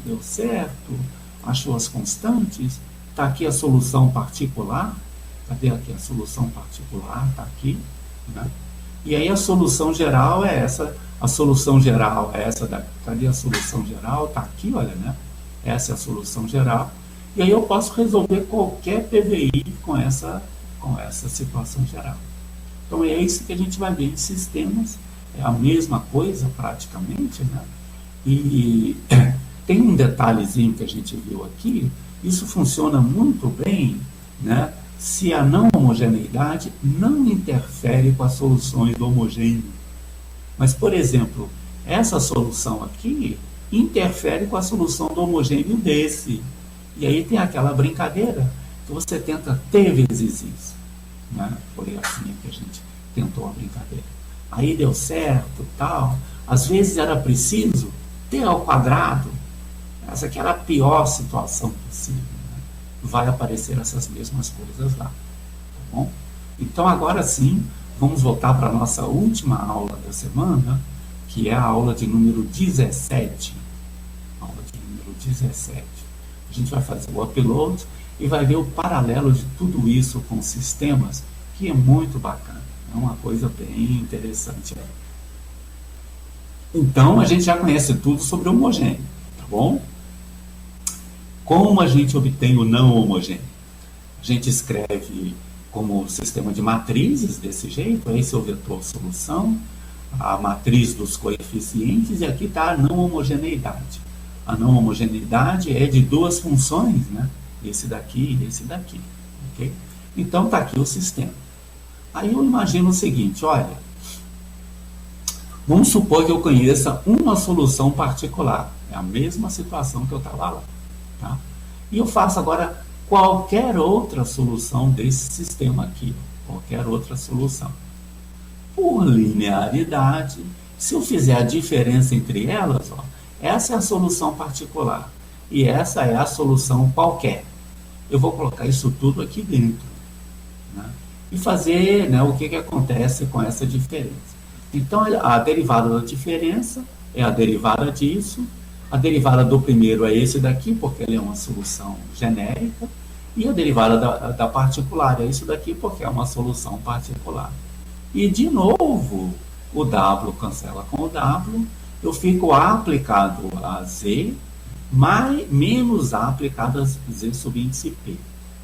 deu certo, achou as constantes, está aqui a solução particular. Cadê aqui a solução particular? Está aqui. Né? E aí, a solução geral é essa. A solução geral é essa daqui. Cadê a solução geral? Está aqui, olha, né? Essa é a solução geral. E aí eu posso resolver qualquer PVI com essa situação geral. Então é isso que a gente vai ver em sistemas, é a mesma coisa praticamente, né? E tem um detalhezinho que a gente viu aqui, isso funciona muito bem, né, se a não homogeneidade não interfere com as soluções do homogêneo. Mas, por exemplo, essa solução aqui interfere com a solução do homogêneo desse. E aí tem aquela brincadeira que você tenta t vezes isso. Né? Foi assim que a gente tentou a brincadeira. Aí deu certo, tal. Às vezes era preciso t ao quadrado. Essa aqui era a pior situação possível. Né? Vai aparecer essas mesmas coisas lá. Tá bom? Então agora sim, vamos voltar para a nossa última aula da semana, que é a aula de número 17. Aula de número 17. A gente vai fazer o upload e vai ver o paralelo de tudo isso com sistemas, que é muito bacana. É uma coisa bem interessante. Então, a gente já conhece tudo sobre homogêneo, tá bom? Como a gente obtém o não homogêneo? A gente escreve como sistema de matrizes, desse jeito, esse é o vetor solução, a matriz dos coeficientes, e aqui está a não homogeneidade. A não homogeneidade é de duas funções, né? Esse daqui e esse daqui. Okay? Então está aqui o sistema. Aí eu imagino o seguinte, olha, vamos supor que eu conheça uma solução particular. É a mesma situação que eu estava lá. Tá? E eu faço agora qualquer outra solução desse sistema aqui. Qualquer outra solução. Por linearidade, se eu fizer a diferença entre elas, ó, essa é a solução particular e essa é a solução qualquer. Eu vou colocar isso tudo aqui dentro, né? E fazer, né, o que acontece com essa diferença. Então, a derivada da diferença é a derivada disso, a derivada do primeiro é esse daqui, porque ele é uma solução genérica, e a derivada da particular é isso daqui, porque é uma solução particular. E, de novo, o W cancela com o W, eu fico A aplicado a Z, menos A aplicado a Z sub índice P.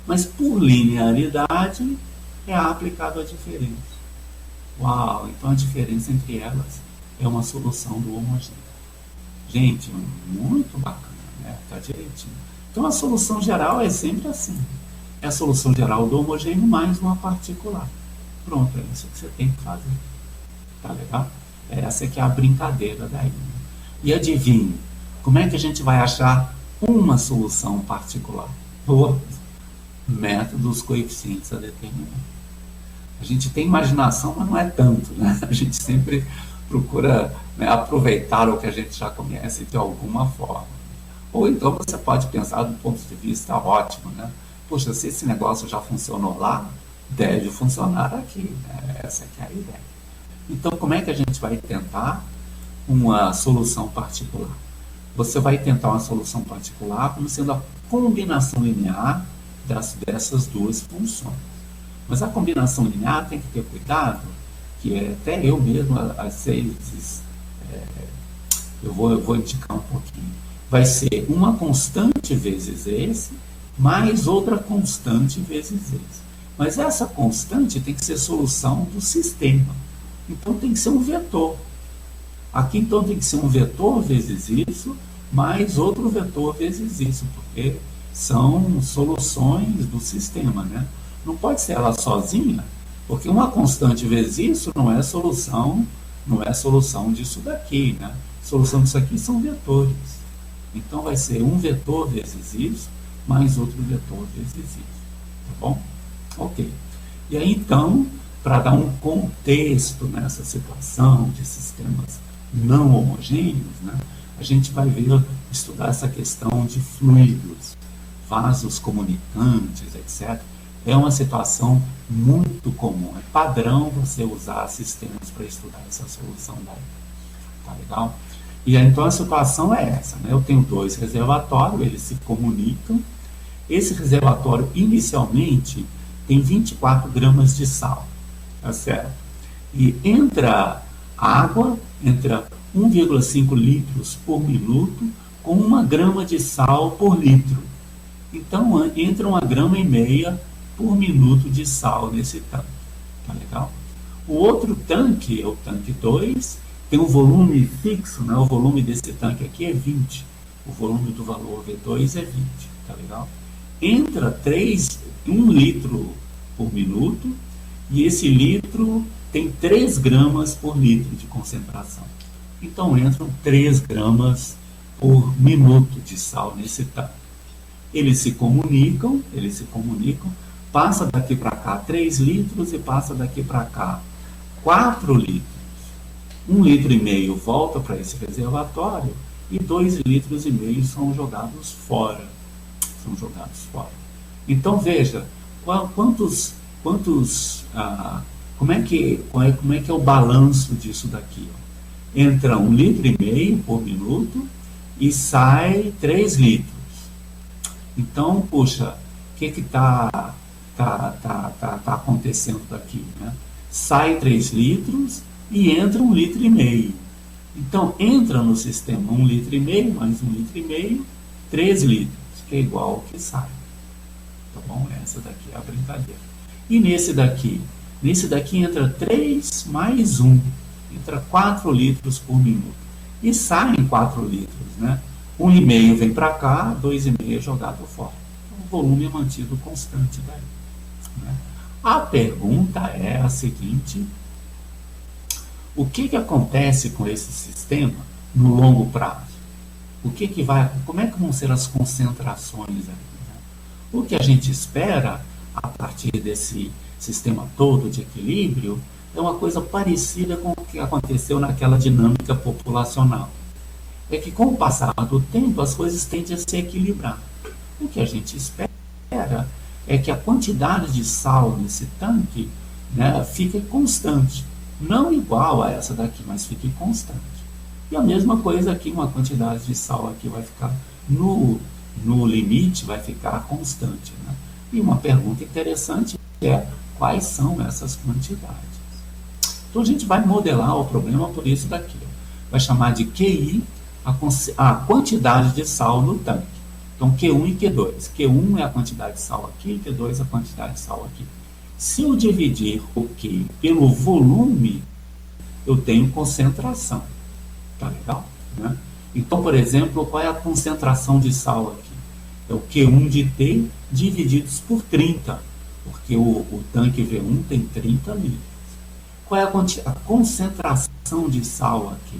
Mas, por linearidade, é A aplicado a diferença. Uau, então a diferença entre elas é uma solução do homogêneo. Gente, muito bacana, né? Tá direitinho. Então, a solução geral é sempre assim. É a solução geral do homogêneo mais uma particular. Pronto, é isso que você tem que fazer. Tá legal? Essa aqui é a brincadeira daí. Né? E adivinhe, como é que a gente vai achar uma solução particular? Por método dos coeficientes a determinar. A gente tem imaginação, mas não é tanto, né? A gente sempre procura, né, aproveitar o que a gente já conhece de alguma forma. Ou então você pode pensar do ponto de vista ótimo, né? Poxa, se esse negócio já funcionou lá, deve funcionar aqui, né? Essa aqui é a ideia. Então, como é que a gente vai tentar uma solução particular? Você vai tentar uma solução particular como sendo a combinação linear dessas duas funções. Mas a combinação linear tem que ter cuidado, que até eu mesmo, às vezes, eu vou indicar um pouquinho. Vai ser uma constante vezes esse, mais outra constante vezes esse. Mas essa constante tem que ser solução do sistema. Então tem que ser um vetor. Aqui então tem que ser um vetor vezes isso, mais outro vetor vezes isso, porque são soluções do sistema, né? Não pode ser ela sozinha, porque uma constante vezes isso não é solução disso daqui, né? Solução disso aqui são vetores. Então vai ser um vetor vezes isso, mais outro vetor vezes isso. Tá bom? Ok. E aí então, para dar um contexto nessa situação de sistemas não homogêneos, né, a gente vai estudar essa questão de fluidos, vasos comunicantes, etc. É uma situação muito comum, é padrão você usar sistemas para estudar essa solução daí. Tá legal? E aí, então a situação é essa, né? Eu tenho dois reservatórios, eles se comunicam. Esse reservatório inicialmente tem 24 gramas de sal, tá certo? E entra água, entra 1,5 litros por minuto com 1 grama de sal por litro. Então entra 1,5 grama por minuto de sal nesse tanque. Tá legal? O outro tanque, é o tanque 2, tem um volume fixo, né? O volume desse tanque aqui é 20. O volume do valor V2 é 20, tá legal? Entra 1 litro por minuto, e esse litro tem 3 gramas por litro de concentração. Então entram 3 gramas por minuto de sal nesse tanque. Eles se comunicam, passa daqui para cá 3 litros e passa daqui para cá 4 litros. 1,5 litro volta para esse reservatório e 2,5 litros são jogados fora. Então veja, como é que é o balanço disso daqui? Ó? Entra 1,5 litro por minuto e sai 3 litros. Então, puxa, o que está acontecendo daqui? Né? Sai 3 litros e entra 1,5 litro. Então, entra no sistema 1,5 litro mais 1,5 litro, 3 litros, que é igual ao que sai. Tá bom? Essa daqui é a brincadeira. E nesse daqui entra 3 mais 1, entra 4 litros por minuto. E saem 4 litros, né? 1,5 vem para cá, 2,5 é jogado fora. Então, o volume é mantido constante daí. Né? A pergunta é a seguinte: o que acontece com esse sistema no longo prazo? Como é que vão ser as concentrações aí? Né? O que a gente espera a partir desse sistema todo de equilíbrio é uma coisa parecida com o que aconteceu naquela dinâmica populacional. É que com o passar do tempo as coisas tendem a se equilibrar. O que a gente espera é que a quantidade de sal nesse tanque, né, fique constante. Não igual a essa daqui, mas fique constante. E a mesma coisa aqui, uma quantidade de sal aqui vai ficar no limite, vai ficar constante. Né? E uma pergunta interessante é: quais são essas quantidades? Então a gente vai modelar o problema por isso daqui. Ó. Vai chamar de QI a quantidade de sal no tanque. Então Q1 e Q2. Q1 é a quantidade de sal aqui, Q2 é a quantidade de sal aqui. Se eu dividir o Q pelo volume, eu tenho concentração. Tá legal? Né? Então, por exemplo, qual é a concentração de sal aqui? É o Q1 de T divididos por 30, porque o tanque V1 tem 30 litros. Qual é a concentração de sal aqui?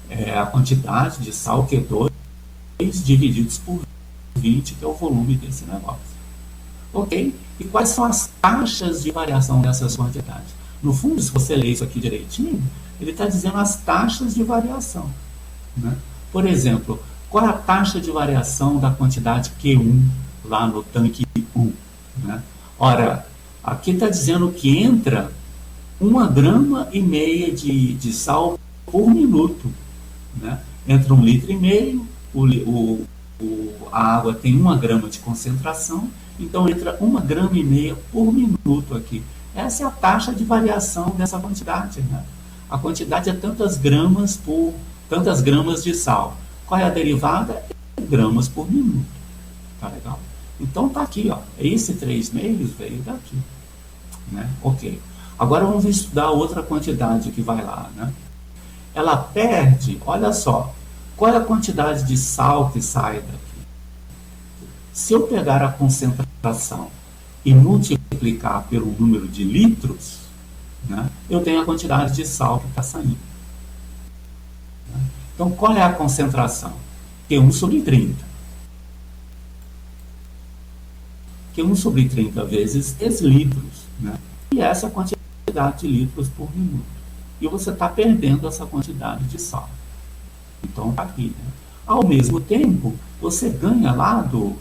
É a quantidade de sal Q2 divididos por 20, que é o volume desse negócio. Ok? E quais são as taxas de variação dessas quantidades? No fundo, se você ler isso aqui direitinho, ele está dizendo as taxas de variação. Né? Por exemplo, qual é a taxa de variação da quantidade Q1 lá no tanque 1? Né? Ora, aqui está dizendo que entra 1,5 grama de sal por minuto. Né? Entra 1,5 litro, a água tem 1 grama de concentração, então entra 1,5 grama por minuto aqui. Essa é a taxa de variação dessa quantidade. Né? A quantidade é tantas gramas de sal. Qual é a derivada? É gramas por minuto. Tá legal? Então tá aqui, ó. Esse 3,5 veio daqui. Né? Ok. Agora vamos estudar outra quantidade que vai lá. Né? Ela perde, olha só, qual é a quantidade de sal que sai daqui? Se eu pegar a concentração e multiplicar pelo número de litros, né, eu tenho a quantidade de sal que está saindo. Então, qual é a concentração? Q1 sobre 30. Q1 sobre 30 vezes 10 litros. Né? E essa é a quantidade de litros por minuto. E você está perdendo essa quantidade de sal. Então, está aqui. Né? Ao mesmo tempo, você ganha lá do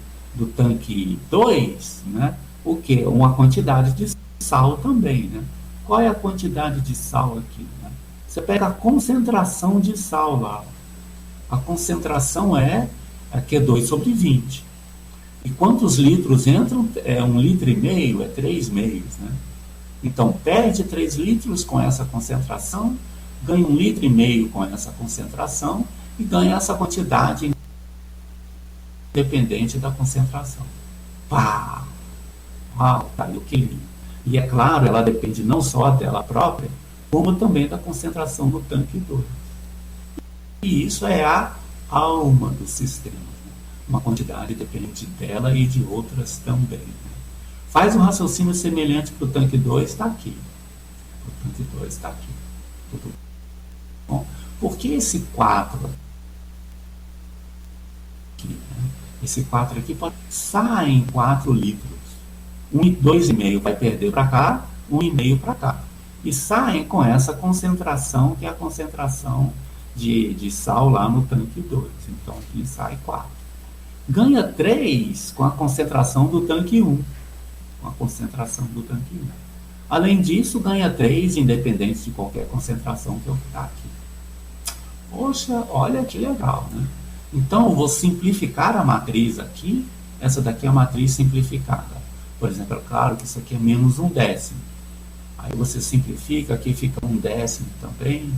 tanque 2, né, o quê? Uma quantidade de sal também. Né? Qual é a quantidade de sal aqui? Né? Você pega a concentração de sal lá. A concentração é Q2 sobre 20. E quantos litros entram? É 1,5 litro, é 3 meios. Né? Então, perde 3 litros com essa concentração, ganha 1,5 litro com essa concentração e ganha essa quantidade independente da concentração. Pá! Uau, caiu que lindo. E é claro, ela depende não só dela própria, como também da concentração no tanque 2. E isso é a alma do sistema. Né? Uma quantidade depende dela e de outras também. Né? Faz um raciocínio semelhante para o tanque 2, está aqui. O tanque 2 está aqui. Tudo bom? Porque esse 4 aqui, né? Esse 4 aqui pode sair em 4 litros. 2,5 vai perder para cá, 1,5 para cá. E saem com essa concentração, que é a concentração de sal lá no tanque 2. Então aqui sai 4. Ganha 3 com a concentração do tanque 1. Com a concentração do tanque 1. Além disso, ganha 3 independente de qualquer concentração que eu está aqui. Poxa, olha que legal, né? Então eu vou simplificar a matriz aqui. Essa daqui é a matriz simplificada. Por exemplo, é claro que isso aqui é menos 1/10. Aí você simplifica, aqui fica 1/10 também,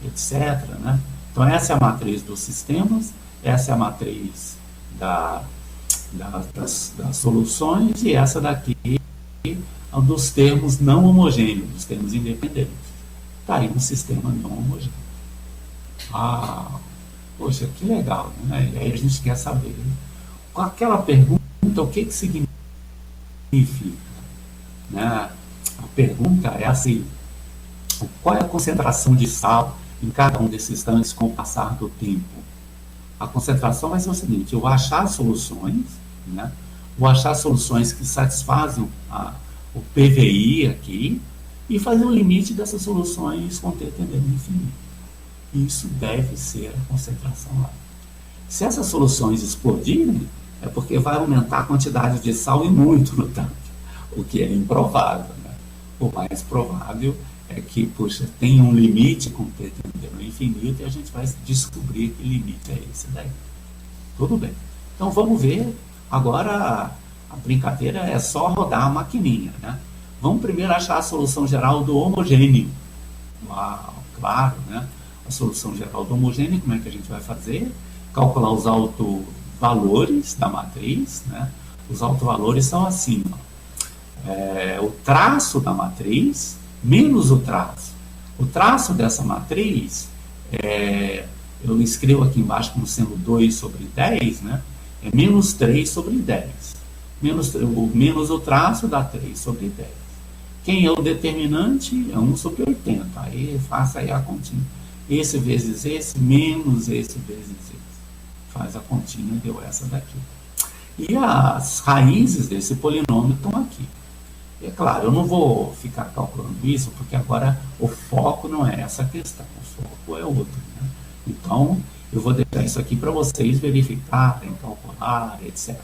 etc. Né? Então essa é a matriz dos sistemas, essa é a matriz das soluções, e essa daqui é dos termos não homogêneos, dos termos independentes. Está aí um sistema não homogêneo. Ah, poxa, que legal, né? E aí a gente quer saber, com aquela pergunta, o que significa? Né? A pergunta é assim: qual é a concentração de sal em cada um desses tanques com o passar do tempo? A concentração vai ser o seguinte: eu vou achar soluções, né? Vou achar soluções que satisfazem o PVI aqui e fazer o limite dessas soluções com T tendendo ao infinito. Isso deve ser a concentração lá. Se essas soluções explodirem, é porque vai aumentar a quantidade de sal e muito no tanque, o que é improvável. Né? O mais provável é que, puxa, tem um limite com T tendendo ao infinito e a gente vai descobrir que limite é esse daí. Tudo bem. Então vamos ver. Agora a brincadeira é só rodar a maquininha. Né? Vamos primeiro achar a solução geral do homogêneo. Uau, claro, né? A solução geral do homogêneo, como é que a gente vai fazer? Calcular os autovalores da matriz. Né? Os autovalores são assim, ó. O traço da matriz menos o traço. O traço dessa matriz, eu escrevo aqui embaixo como sendo 2 sobre 10, né? É menos 3 sobre 10. Menos o traço dá 3 sobre 10. Quem é o determinante? É 1 sobre 80. Aí faça aí a continha. Esse vezes esse, menos esse vezes esse. Faz a continha, deu essa daqui. E as raízes desse polinômio estão aqui. E é claro, eu não vou ficar calculando isso, porque agora o foco não é essa questão, o foco é outro. Né? Então, eu vou deixar isso aqui para vocês verificarem, calcular, etc.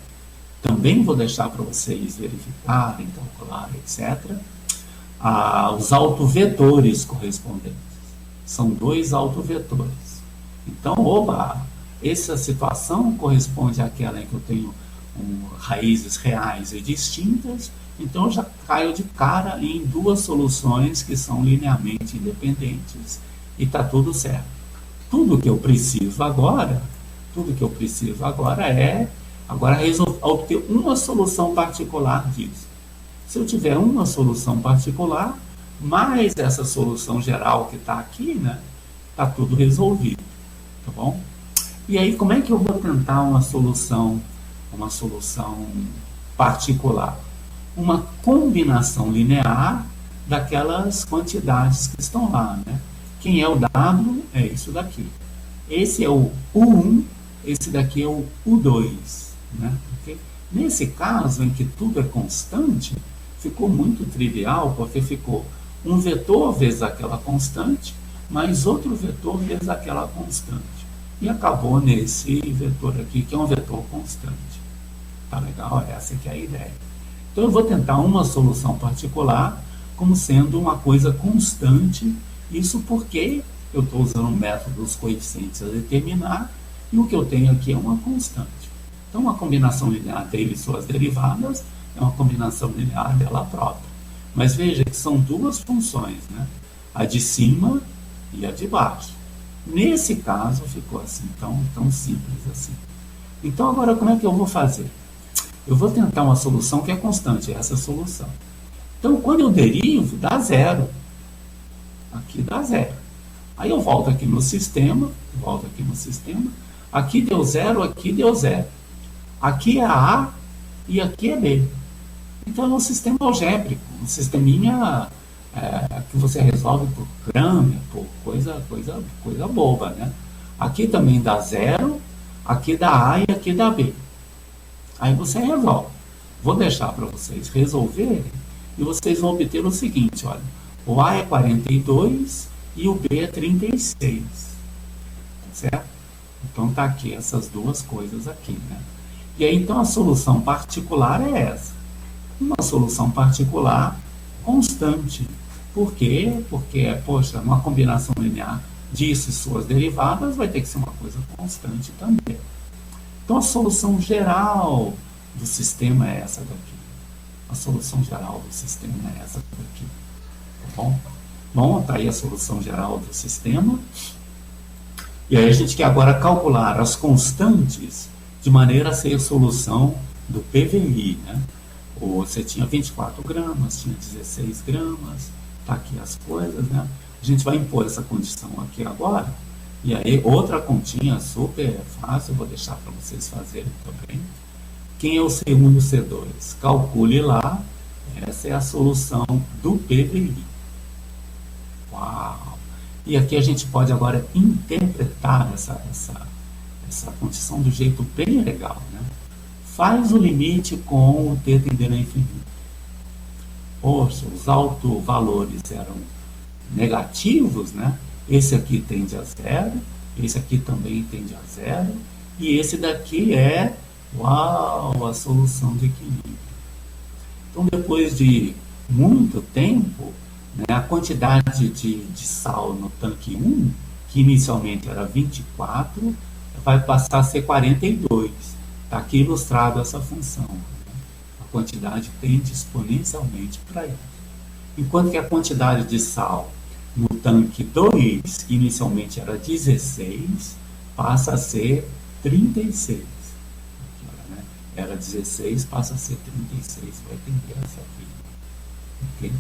Também vou deixar para vocês verificarem, calcular, etc. Os autovetores correspondentes. São 2 autovetores. Então, essa situação corresponde àquela em que eu tenho raízes reais e distintas. Então, eu já caio de cara em 2 soluções que são linearmente independentes e está tudo certo. Tudo que eu preciso agora é obter uma solução particular disso. Se eu tiver uma solução particular, mais essa solução geral que está aqui, né, está tudo resolvido, tá bom? E aí, como é que eu vou tentar uma solução particular? Uma combinação linear daquelas quantidades que estão lá, né? Quem é o W é isso daqui. Esse é o U1, esse daqui é o U2, né? Okay? Nesse caso, em que tudo é constante, ficou muito trivial, porque ficou um vetor vezes aquela constante, mais outro vetor vezes aquela constante. E acabou nesse vetor aqui, que é um vetor constante. Tá legal? Essa que é a ideia. Então eu vou tentar uma solução particular como sendo uma coisa constante, isso porque eu estou usando o método dos coeficientes a determinar, e o que eu tenho aqui é uma constante. Então uma combinação linear dele e suas derivadas é uma combinação linear dela própria. Mas veja que são 2 funções, né? A de cima e a de baixo. Nesse caso ficou assim, tão simples assim. Então agora como é que eu vou fazer? Eu vou tentar uma solução que é constante, essa solução. Então, quando eu derivo, dá zero. Aqui dá zero. Aí eu volto aqui no sistema, aqui deu zero, aqui deu zero. Aqui é A e aqui é B. Então é um sistema algébrico, um sisteminha que você resolve por grama, por coisa boba, né? Aqui também dá zero, aqui dá A e aqui dá B. Aí você resolve. Vou deixar para vocês resolverem e vocês vão obter o seguinte, olha. O A é 42 e o B é 36. Certo? Então tá aqui essas duas coisas aqui, né? E aí então a solução particular é essa. Uma solução particular constante. Por quê? Porque, poxa, uma combinação linear disso e suas derivadas vai ter que ser uma coisa constante também. Então a solução geral do sistema é essa daqui. A solução geral do sistema é essa daqui. Tá bom? Bom, tá aí a solução geral do sistema. E aí a gente quer agora calcular as constantes de maneira a ser a solução do PVI, né? Você tinha 24 gramas, tinha 16 gramas, tá aqui as coisas, né? A gente vai impor essa condição aqui agora, e aí outra continha super fácil, eu vou deixar para vocês fazerem também. Quem é o C1 e o C2? Calcule lá, essa é a solução do PVI. Uau! E aqui a gente pode agora interpretar essa condição do jeito bem legal, né? Faz o limite com o t tendendo a infinito. Poxa, os autovalores eram negativos, né? Esse aqui tende a zero, esse aqui também tende a zero, e esse daqui é, uau, a solução de equilíbrio. Então, depois de muito tempo, né, a quantidade de sal no tanque 1, que inicialmente era 24, vai passar a ser 42. Está aqui ilustrado essa função. Né? A quantidade tende exponencialmente para isso. Enquanto que a quantidade de sal no tanque 2, que inicialmente era 16, passa a ser 36. Aqui, olha, né? Era 16, passa a ser 36. Vai entender essa aqui. Ok?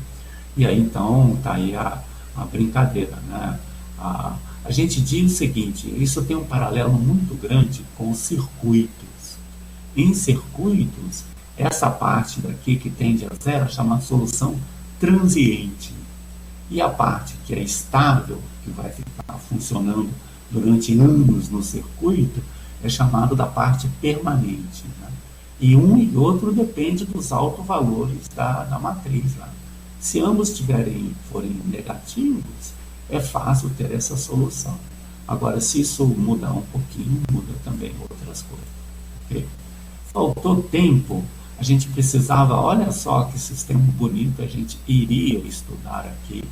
E aí, então, está aí a brincadeira, né? A gente diz o seguinte, isso tem um paralelo muito grande com os circuitos. Em circuitos, essa parte daqui que tende a zero é chamada solução transiente. E a parte que é estável, que vai ficar funcionando durante anos no circuito, é chamada da parte permanente. Né? E um e outro depende dos autovalores da matriz lá. Se ambos forem negativos, é fácil ter essa solução. Agora, se isso mudar um pouquinho, muda também outras coisas. Okay? Faltou tempo, a gente precisava, olha só que sistema bonito a gente iria estudar aqui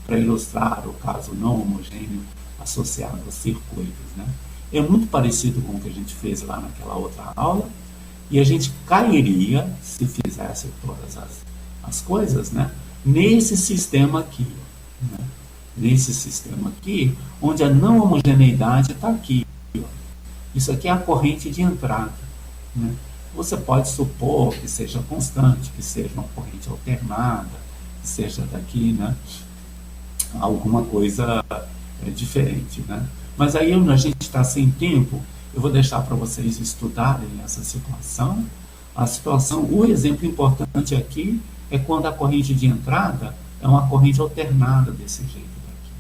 para ilustrar o caso não homogêneo associado aos circuitos. Né? É muito parecido com o que a gente fez lá naquela outra aula, e a gente cairia, se fizesse todas as coisas, né? Nesse sistema aqui. Né? Nesse sistema aqui, onde a não homogeneidade está aqui. Ó. Isso aqui é a corrente de entrada. Né? Você pode supor que seja constante, que seja uma corrente alternada, que seja daqui, né? Alguma coisa diferente. Né? Mas aí a gente está sem tempo, eu vou deixar para vocês estudarem essa situação. A situação, o exemplo importante aqui é quando a corrente de entrada é uma corrente alternada desse jeito daqui,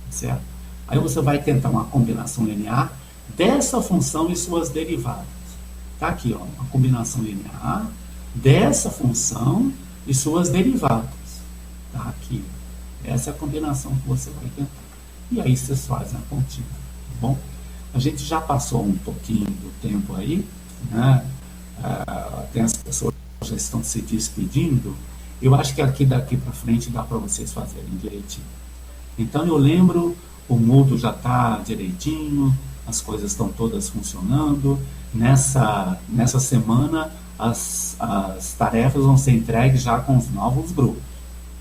certo? Aí você vai tentar uma combinação linear dessa função e suas derivadas. Tá aqui, ó, uma combinação linear dessa função e suas derivadas. Tá aqui. Essa é a combinação que você vai tentar. E aí vocês fazem a continha, tá bom? A gente já passou um pouquinho do tempo aí, né? Até as pessoas já estão se despedindo. Eu acho que aqui daqui para frente dá para vocês fazerem direitinho. Então eu lembro, o Moodle já está direitinho, as coisas estão todas funcionando. Nessa semana as tarefas vão ser entregues já com os novos grupos.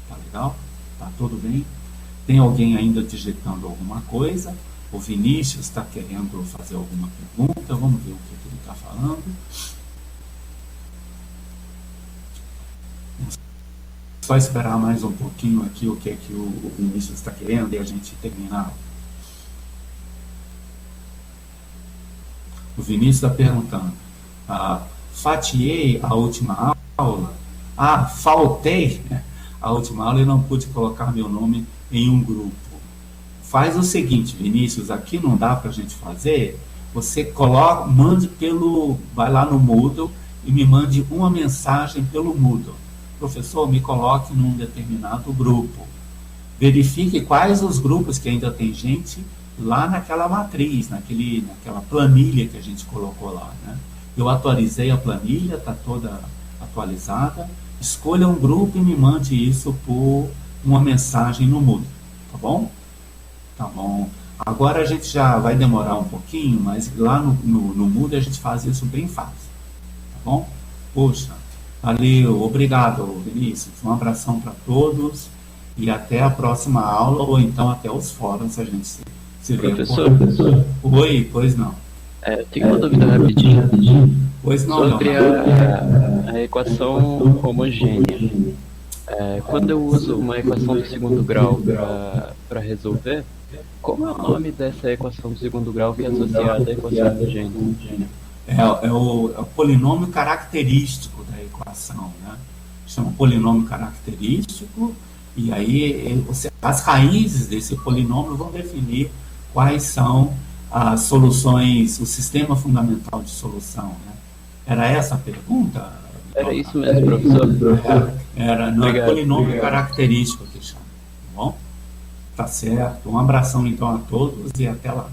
Tá legal? Tá tudo bem? Tem alguém ainda digitando alguma coisa? O Vinícius está querendo fazer alguma pergunta. Vamos ver o que ele está falando. só esperar mais um pouquinho aqui o que é que o Vinícius está querendo e a gente terminar. O Vinícius está perguntando: fatiei a última aula? Faltei a última aula e não pude colocar meu nome em um grupo. Faz o seguinte, Vinícius, aqui não dá para a gente fazer. Você coloca, vai lá no Moodle e me mande uma mensagem pelo Moodle. Professor, me coloque num determinado grupo. Verifique quais os grupos que ainda tem gente lá naquela matriz, naquela planilha que a gente colocou lá, né? Eu atualizei a planilha, está toda atualizada. Escolha um grupo e me mande isso por uma mensagem no Moodle, tá bom? Tá bom. Agora a gente já vai demorar um pouquinho, mas lá no Moodle a gente faz isso bem fácil, tá bom? Poxa, valeu, obrigado, Vinícius. Um abração para todos e até a próxima aula, ou então até os fóruns a gente se vê. Professor? Oi, pois não. Eu tenho uma dúvida rapidinho. Pois não, sobre a equação homogênea. Quando eu uso uma equação do segundo grau para resolver, como é o nome dessa equação do segundo grau que é associada à equação homogênea? É o polinômio característico da equação, né? Chama polinômio característico, e aí as raízes desse polinômio vão definir quais são as soluções, o sistema fundamental de solução, né? Era essa a pergunta? Era isso mesmo, professor. Não é polinômio característico que chama, tá bom? Tá certo. Um abração então a todos e até lá.